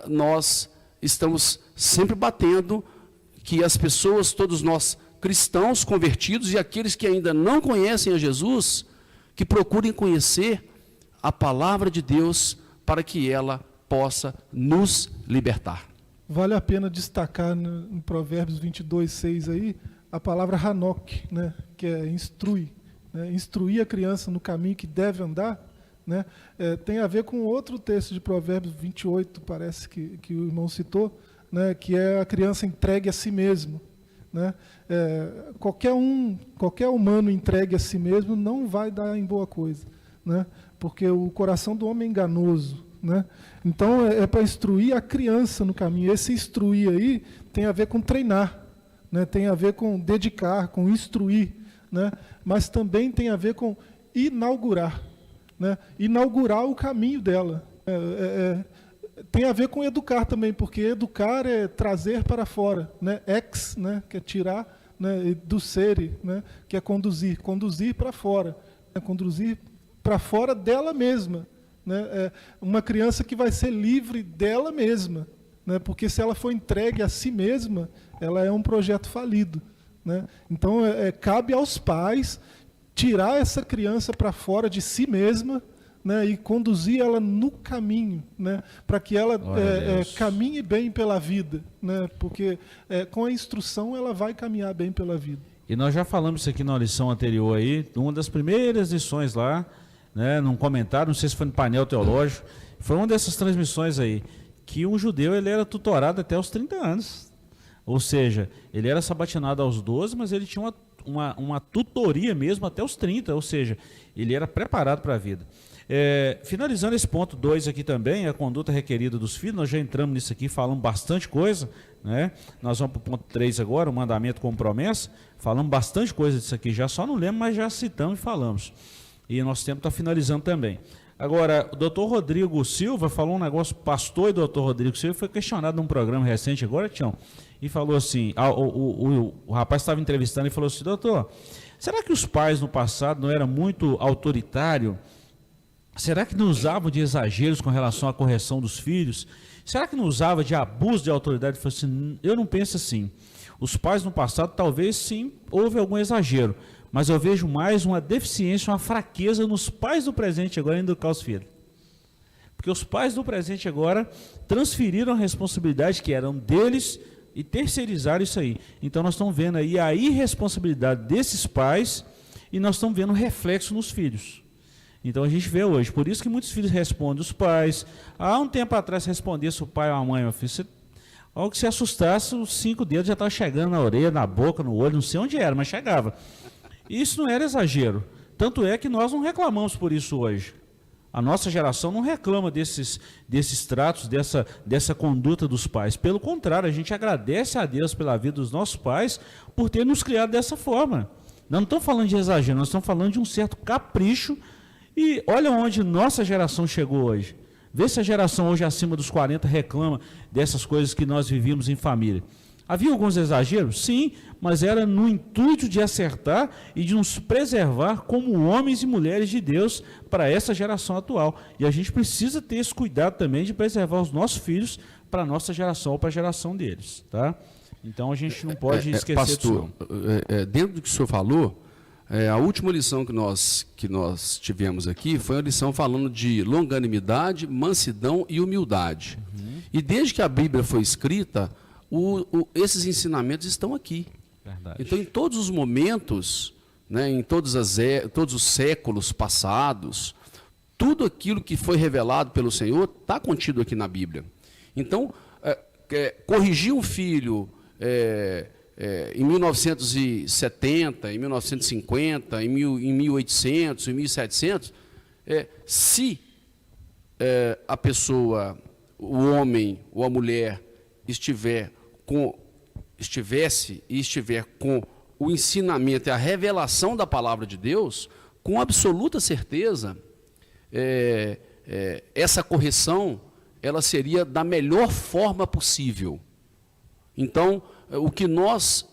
[SPEAKER 3] nós estamos sempre batendo que as pessoas, todos nós cristãos convertidos e aqueles que ainda não conhecem a Jesus, que procurem conhecer a palavra de Deus para que ela possa nos libertar.
[SPEAKER 4] Vale a pena destacar em Provérbios 22:6 aí, a palavra Hanok, né, que é instrui, né, instruir a criança no caminho que deve andar, né, tem a ver com outro texto de Provérbios 28, parece que o irmão citou, né, que é a criança entregue a si mesmo. Né? Qualquer humano entregue a si mesmo não vai dar em boa coisa, né? Porque o coração do homem é enganoso, né? Então é para instruir a criança no caminho. Esse instruir aí tem a ver com treinar, né? Tem a ver com dedicar, com instruir, né? Mas também tem a ver com inaugurar, né? Inaugurar o caminho dela. Tem a ver com educar também, porque educar é trazer para fora, né? Ex, né? Que é tirar, né? Do ser, né? Que é conduzir para fora, né? Conduzir para fora dela mesma, né? Uma criança que vai ser livre dela mesma, né? Porque se ela for entregue a si mesma, ela é um projeto falido, né? Então cabe aos pais tirar essa criança para fora de si mesma, né, e conduzir ela no caminho, né, para que ela caminhe bem pela vida, né, porque com a instrução ela vai caminhar bem pela vida.
[SPEAKER 1] E nós já falamos isso aqui na lição anterior aí, uma das primeiras lições lá, né, num comentário, não sei se foi no painel teológico, foi uma dessas transmissões aí, que um judeu ele era tutorado até os 30 anos, ou seja, ele era sabatinado aos 12, mas ele tinha uma tutoria mesmo até os 30, ou seja, ele era preparado para a vida. Finalizando esse ponto 2 aqui também, a conduta requerida dos filhos, nós já entramos nisso aqui, falamos bastante coisa, né? Nós vamos para o ponto 3 agora, o mandamento com promessa, falamos bastante coisa disso aqui, já só não lembro, mas já citamos e falamos. E nosso tempo está finalizando também. Agora, o doutor Rodrigo Silva falou um negócio, pastor e doutor Rodrigo Silva foi questionado num programa recente agora, Tião, e falou assim, o rapaz estava entrevistando e falou assim: doutor, será que os pais no passado não eram muito autoritários? Será que não usavam de exageros com relação à correção dos filhos? Será que não usava de abuso de autoridade? Eu falei assim, eu não penso assim. Os pais no passado, talvez sim, houve algum exagero, mas eu vejo mais uma deficiência, uma fraqueza nos pais do presente agora em educar os filhos. Porque os pais do presente agora transferiram a responsabilidade que eram deles e terceirizaram isso aí. Então nós estamos vendo aí a irresponsabilidade desses pais e nós estamos vendo reflexo nos filhos. Então a gente vê hoje, por isso que muitos filhos respondem os pais. Há um tempo atrás, respondesse o pai ou a mãe, meu filho, você, ao que se assustasse, os 5 dedos já estavam chegando na orelha, na boca, no olho, não sei onde era, mas chegava. E isso não era exagero. Tanto é que nós não reclamamos por isso hoje. A nossa geração não reclama desses tratos, dessa conduta dos pais. Pelo contrário, a gente agradece a Deus pela vida dos nossos pais por ter nos criado dessa forma. Nós não estamos falando de exagero, nós estamos falando de um certo capricho. E olha onde nossa geração chegou hoje. Vê se a geração hoje acima dos 40 reclama dessas coisas que nós vivíamos em família. Havia alguns exageros? Sim, mas era no intuito de acertar e de nos preservar como homens e mulheres de Deus para essa geração atual. E a gente precisa ter esse cuidado também de preservar os nossos filhos para a nossa geração ou para a geração deles. Tá? Então a gente não pode esquecer
[SPEAKER 3] pastor,
[SPEAKER 1] disso.
[SPEAKER 3] Dentro do que o senhor falou, a última lição que nós tivemos aqui foi uma lição falando de longanimidade, mansidão e humildade. E desde que a Bíblia foi escrita, esses ensinamentos estão aqui.
[SPEAKER 1] Verdade.
[SPEAKER 3] Então, em todos os momentos, né, em todos os séculos passados, tudo aquilo que foi revelado pelo Senhor está contido aqui na Bíblia. Então, corrigir um filho em 1970, em 1950, em 1800, em 1700, se a pessoa, o homem ou a mulher estiver com o ensinamento e a revelação da palavra de Deus, com absoluta certeza, essa correção ela seria da melhor forma possível. Então, o que nós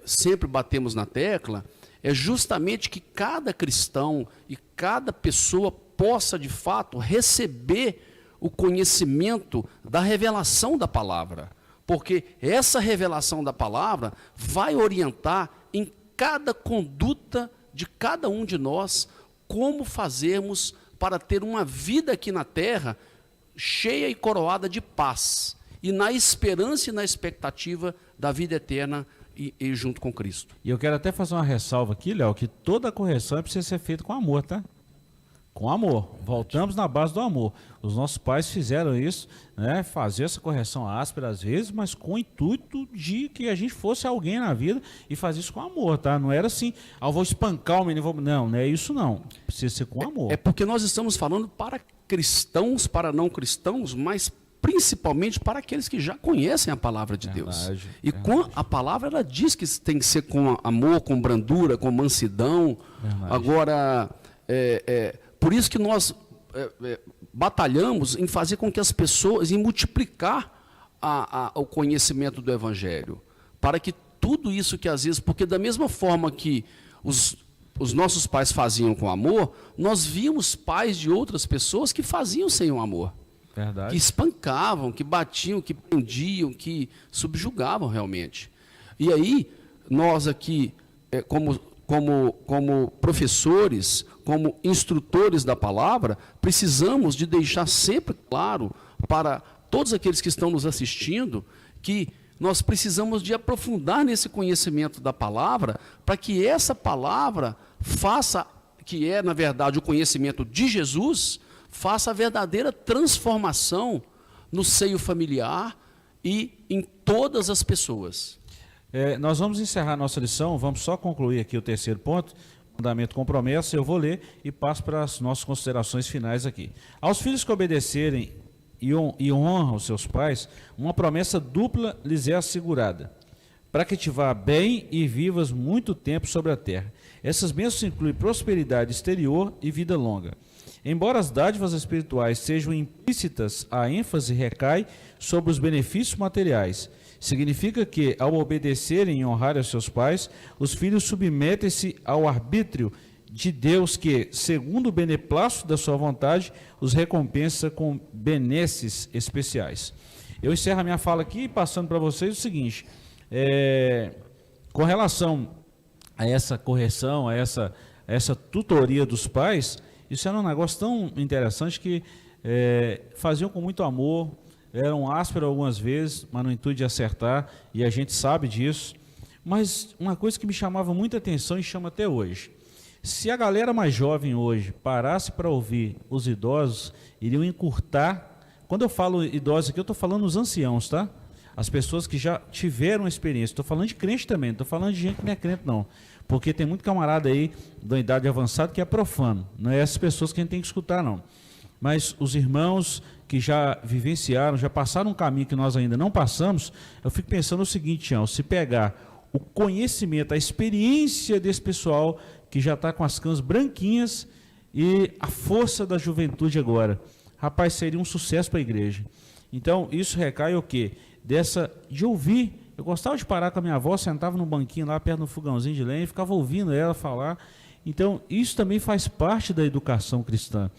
[SPEAKER 3] sempre batemos na tecla é justamente que cada cristão e cada pessoa possa, de fato, receber o conhecimento da revelação da palavra. Porque essa revelação da palavra vai orientar em cada conduta de cada um de nós como fazermos para ter uma vida aqui na terra cheia e coroada de paz, e na esperança e na expectativa da vida eterna e junto com Cristo.
[SPEAKER 1] E eu quero até fazer uma ressalva aqui, Léo, que toda correção precisa ser feita com amor, tá? Com amor. Voltamos na base do amor. Os nossos pais fizeram isso, né? Fazer essa correção áspera às vezes, mas com o intuito de que a gente fosse alguém na vida e fazer isso com amor, tá? Não era assim, eu vou espancar o menino, não é isso não. Precisa ser com amor.
[SPEAKER 3] É porque nós estamos falando para cristãos, para não cristãos, mas principalmente para aqueles que já conhecem a palavra de Deus. E com a palavra, ela diz que tem que ser com amor, com brandura, com mansidão.
[SPEAKER 1] Verdade.
[SPEAKER 3] Agora, por isso que nós batalhamos em fazer com que as pessoas, em multiplicar o conhecimento do Evangelho, para que tudo isso que às vezes, porque da mesma forma que os nossos pais faziam com amor, nós víamos pais de outras pessoas que faziam sem o amor.
[SPEAKER 1] Verdade.
[SPEAKER 3] Que espancavam, que batiam, que prendiam, que subjugavam realmente. E aí, nós aqui, como professores, como instrutores da palavra, precisamos de deixar sempre claro para todos aqueles que estão nos assistindo que nós precisamos de aprofundar nesse conhecimento da palavra para que essa palavra faça, que é, na verdade, o conhecimento de Jesus, faça a verdadeira transformação no seio familiar e em todas as pessoas.
[SPEAKER 1] Nós vamos encerrar nossa lição, vamos só concluir aqui o terceiro ponto, mandamento com promessa, eu vou ler e passo para as nossas considerações finais aqui. Aos filhos que obedecerem e honram os seus pais, uma promessa dupla lhes é assegurada, para que te vá bem e vivas muito tempo sobre a terra. Essas bênçãos incluem prosperidade exterior e vida longa. Embora as dádivas espirituais sejam implícitas, a ênfase recai sobre os benefícios materiais. Significa que, ao obedecerem e honrarem aos seus pais, os filhos submetem-se ao arbítrio de Deus que, segundo o beneplácito da sua vontade, os recompensa com benesses especiais. Eu encerro a minha fala aqui passando para vocês o seguinte, com relação a essa correção, a essa tutoria dos pais, isso era um negócio tão interessante que faziam com muito amor, eram ásperos algumas vezes, mas no intuito de acertar, e a gente sabe disso. Mas uma coisa que me chamava muita atenção e chama até hoje, Se a galera mais jovem hoje parasse para ouvir os idosos, iriam encurtar. Quando eu falo idosos aqui, eu estou falando os anciãos, tá? As pessoas que já tiveram experiência. Estou falando de crente também, não estou falando de gente que não é crente, não. Porque tem muito camarada aí da idade avançada que é profano. Não é essas pessoas que a gente tem que escutar, não. Mas os irmãos que já vivenciaram, já passaram um caminho que nós ainda não passamos, eu fico pensando o seguinte, Tião, se pegar o conhecimento, a experiência desse pessoal que já está com as cãs branquinhas e a força da juventude agora, rapaz, seria um sucesso para a igreja. Então, isso recai o quê? De ouvir. Eu gostava de parar com a minha avó, sentava num banquinho lá perto do fogãozinho de lenha e ficava ouvindo ela falar. Então, isso também faz parte da educação cristã.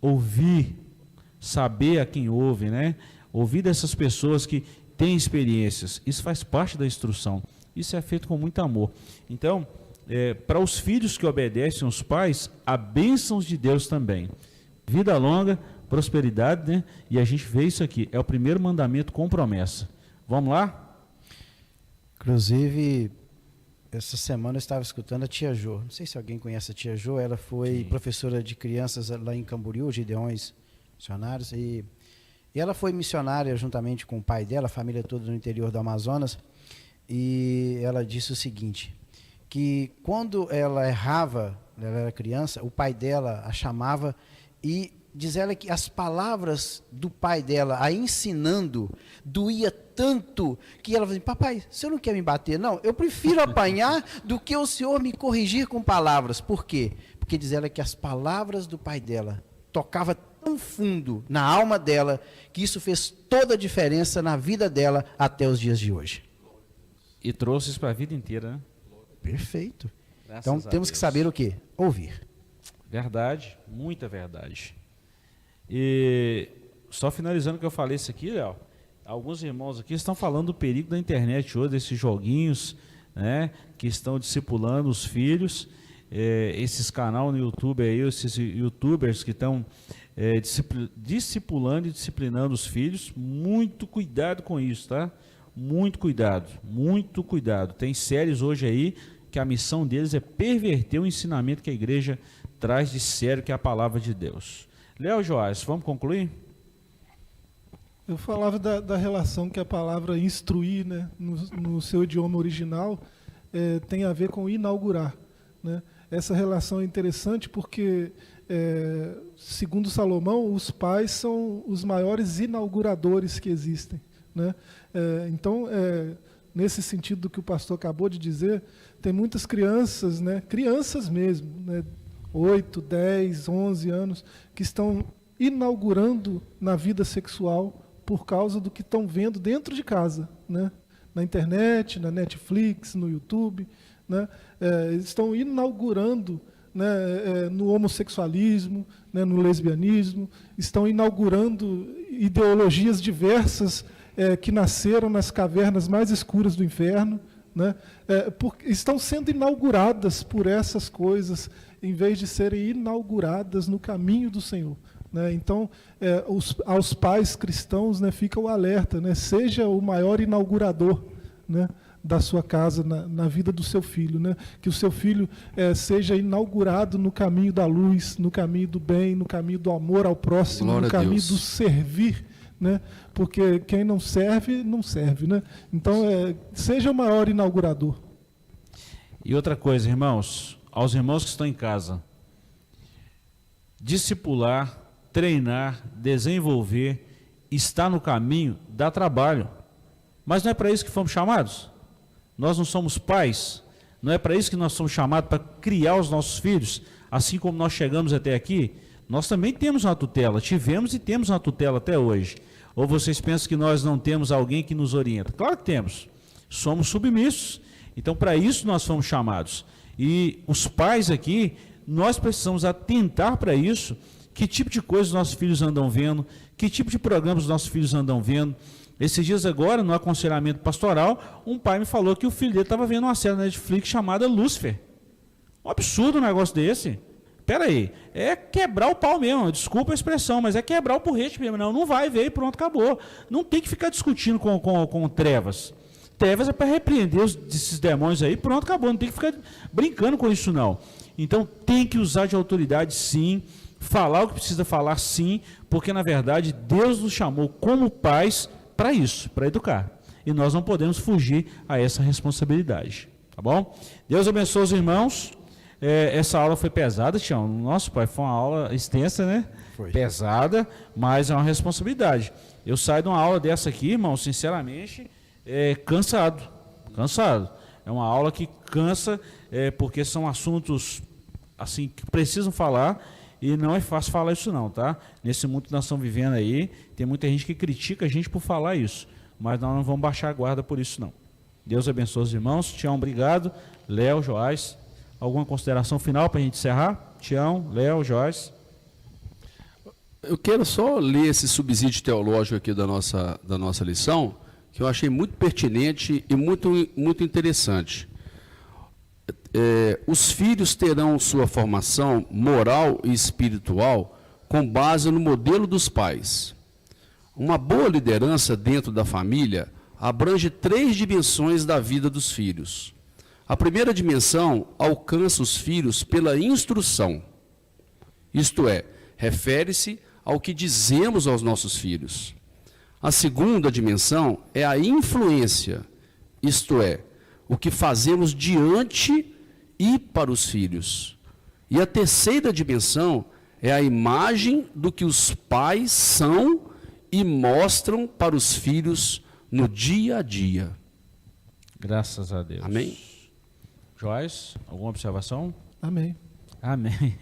[SPEAKER 1] Ouvir, saber a quem ouve, né? Ouvir dessas pessoas que têm experiências. Isso faz parte da instrução. Isso é feito com muito amor. Então, para os filhos que obedecem aos pais, há bênçãos de Deus também. Vida longa, prosperidade, né? E a gente vê isso aqui. É o primeiro mandamento com promessa. Vamos lá?
[SPEAKER 2] Inclusive, essa semana eu estava escutando a tia Jo. Não sei se alguém conhece a tia Jo. Ela foi professora de crianças lá em Camboriú, Gideões Missionários. E ela foi missionária juntamente com o pai dela, a família toda no interior do Amazonas. E ela disse o seguinte, que quando ela errava, ela era criança, o pai dela a chamava e diz ela que as palavras do pai dela a ensinando doía tanto que ela falou assim, papai, o senhor não quer me bater? Não, eu prefiro apanhar do que o senhor me corrigir com palavras. Por quê? Porque diz ela que as palavras do pai dela tocavam tão fundo na alma dela que isso fez toda a diferença na vida dela até os dias de hoje.
[SPEAKER 1] E trouxe isso para a vida inteira, né?
[SPEAKER 2] Perfeito.
[SPEAKER 1] Graças
[SPEAKER 2] então
[SPEAKER 1] a
[SPEAKER 2] temos
[SPEAKER 1] Deus.
[SPEAKER 2] que saber o quê? Ouvir.
[SPEAKER 1] Verdade, muita verdade. E só finalizando o que eu falei isso aqui, Léo, alguns irmãos aqui estão falando do perigo da internet hoje, desses joguinhos, né, que estão discipulando os filhos, esses canais no YouTube aí, esses youtubers que estão discipulando e disciplinando os filhos. Muito cuidado com isso, tá? Muito cuidado, muito cuidado. Tem séries hoje aí que a missão deles é perverter o ensinamento que a igreja traz de sério, que é a palavra de Deus. Léo Joás, vamos concluir?
[SPEAKER 4] Eu falava da relação que a palavra instruir, né, no seu idioma original, tem a ver com inaugurar, né? Essa relação é interessante porque, segundo Salomão, os pais são os maiores inauguradores que existem, né? Então, nesse sentido do que o pastor acabou de dizer, tem muitas crianças, né, crianças mesmo, né, 8, 10, 11 anos, que estão inaugurando na vida sexual por causa do que estão vendo dentro de casa, né? Na internet, na Netflix, no YouTube, né? Estão inaugurando, né, no homossexualismo, né, no lesbianismo, estão inaugurando ideologias diversas que nasceram nas cavernas mais escuras do inferno, né? Estão sendo inauguradas por essas coisas, em vez de serem inauguradas no caminho do Senhor, né? Então, aos pais cristãos, né, fica o alerta, né? Seja o maior inaugurador, né, da sua casa, na vida do seu filho, né? Que o seu filho seja inaugurado no caminho da luz, no caminho do bem, no caminho do amor ao próximo,
[SPEAKER 3] Glória
[SPEAKER 4] no caminho
[SPEAKER 3] a Deus.
[SPEAKER 4] do servir, né? Porque quem não serve, não serve, né? Então, seja o maior inaugurador.
[SPEAKER 1] E outra coisa, irmãos, aos irmãos que estão em casa, discipular, treinar, desenvolver, estar no caminho, dá trabalho. Mas não é para isso que fomos chamados? Nós não somos pais? Não é para isso que nós somos chamados, para criar os nossos filhos? Assim como nós chegamos até aqui, nós também temos uma tutela, tivemos e temos uma tutela até hoje. Ou vocês pensam que nós não temos alguém que nos orienta? Claro que temos. Somos submissos. Então, para isso nós fomos chamados. E os pais aqui, nós precisamos atentar para isso. Que tipo de coisa os nossos filhos andam vendo? Que tipo de programas os nossos filhos andam vendo? Esses dias agora, no aconselhamento pastoral, um pai me falou que o filho dele estava vendo uma série na Netflix chamada Lúcifer. Um absurdo um negócio desse. Espera aí, é quebrar o pau mesmo, desculpa a expressão, mas é quebrar o porrete mesmo. Não vai ver e pronto, acabou. Não tem que ficar discutindo com trevas. trevas é para repreender esses demônios aí, pronto, acabou, não tem que ficar brincando com isso não. Então tem que usar de autoridade sim, falar o que precisa falar sim, porque na verdade Deus nos chamou como pais para isso, para educar. E nós não podemos fugir a essa responsabilidade, tá bom? Deus abençoe os irmãos. Essa aula foi pesada, Tião. Nossa, pai, foi uma aula extensa, né?
[SPEAKER 2] Foi.
[SPEAKER 1] Pesada, mas é uma responsabilidade. Eu saio de uma aula dessa aqui, irmão, sinceramente, cansado. É uma aula que cansa, porque são assuntos assim que precisam falar e não é fácil falar isso não, tá? Nesse mundo que nós estamos vivendo aí, tem muita gente que critica a gente por falar isso, mas nós não vamos baixar a guarda por isso não. Deus abençoe os irmãos. Tião, obrigado. Léo, Joás, alguma consideração final para a gente encerrar? Tião, Léo, Joás.
[SPEAKER 3] Eu quero só ler esse subsídio teológico aqui da nossa lição, que eu achei muito pertinente e muito interessante. Os filhos terão sua formação moral e espiritual com base no modelo dos pais. Uma boa liderança dentro da família abrange 3 dimensões da vida dos filhos. A primeira dimensão alcança os filhos pela instrução, isto é, refere-se ao que dizemos aos nossos filhos. A segunda dimensão é a influência, isto é, o que fazemos diante e para os filhos. E a terceira dimensão é a imagem do que os pais são e mostram para os filhos no dia a dia.
[SPEAKER 1] Graças a Deus.
[SPEAKER 3] Amém?
[SPEAKER 1] Joás, alguma observação?
[SPEAKER 4] Amém.
[SPEAKER 1] Amém.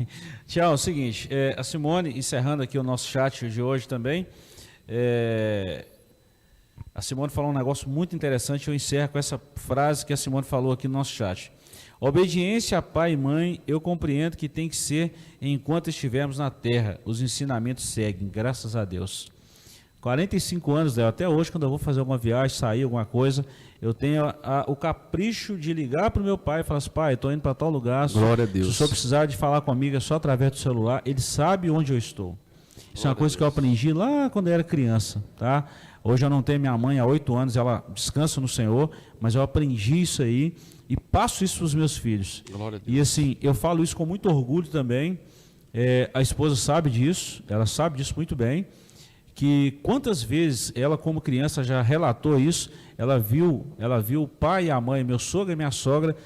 [SPEAKER 1] Tchau, é o seguinte, a Simone, encerrando aqui o nosso chat de hoje também, a Simone falou um negócio muito interessante, eu encerro com essa frase que a Simone falou aqui no nosso chat. Obediência a pai e mãe, eu compreendo que tem que ser enquanto estivermos na terra, os ensinamentos seguem, graças a Deus. 45 anos, Léo, até hoje, quando eu vou fazer alguma viagem, sair, alguma coisa, eu tenho o capricho de ligar para o meu pai e falar assim, pai, estou indo para tal lugar,
[SPEAKER 3] Glória a Deus.
[SPEAKER 1] Se o senhor precisar de falar comigo, é só através do celular, ele sabe onde eu estou. Isso é uma coisa que eu aprendi lá quando eu era criança, tá? Hoje eu não tenho minha mãe há 8 anos, ela descansa no Senhor, mas eu aprendi isso aí e passo isso para os meus filhos.
[SPEAKER 3] Glória a Deus.
[SPEAKER 1] E assim, eu falo isso com muito orgulho também, a esposa sabe disso, ela sabe disso muito bem, que quantas vezes ela como criança já relatou isso, ela viu o pai e a mãe, meu sogro e minha sogra,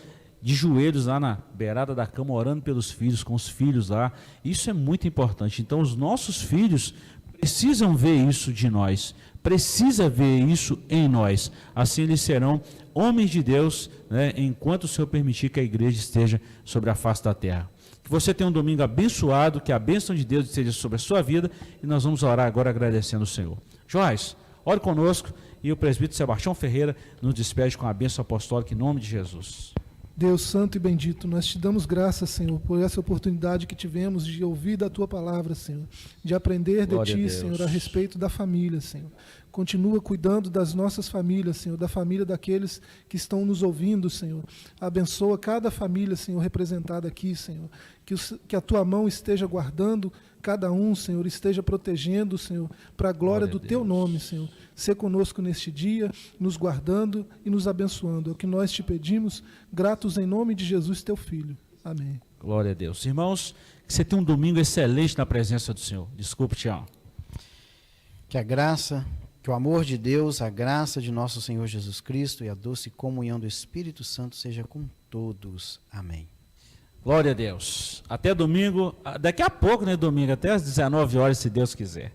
[SPEAKER 1] de joelhos lá na beirada da cama, orando pelos filhos, com os filhos lá. Isso é muito importante. Então os nossos filhos precisam ver isso de nós, precisa ver isso em nós, assim eles serão homens de Deus, né, enquanto o Senhor permitir que a igreja esteja sobre a face da terra. Que você tenha um domingo abençoado, que a bênção de Deus esteja sobre a sua vida, e nós vamos orar agora agradecendo o Senhor. Joás, ore conosco, e o presbítero Sebastião Ferreira nos despede com a bênção apostólica em nome de Jesus.
[SPEAKER 4] Deus santo e bendito, nós te damos graças, Senhor, por essa oportunidade que tivemos de ouvir da Tua palavra, Senhor, de aprender de Ti, Senhor, a respeito da família, Senhor. Continua cuidando das nossas famílias, Senhor, da família daqueles que estão nos ouvindo, Senhor. Abençoa cada família, Senhor, representada aqui, Senhor. Que a Tua mão esteja guardando cada um, Senhor, esteja protegendo, Senhor, para a glória do Teu nome, Senhor. Sê conosco neste dia, nos guardando e nos abençoando. É o que nós te pedimos, gratos em nome de Jesus, Teu Filho. Amém.
[SPEAKER 1] Glória a Deus. Irmãos, que você tenha um domingo excelente na presença do Senhor. Desculpe, Tião.
[SPEAKER 2] Que a graça, que o amor de Deus, a graça de nosso Senhor Jesus Cristo e a doce comunhão do Espírito Santo seja com todos. Amém.
[SPEAKER 1] Glória a Deus. Até domingo, daqui a pouco, né, domingo, até às 19 horas, se Deus quiser.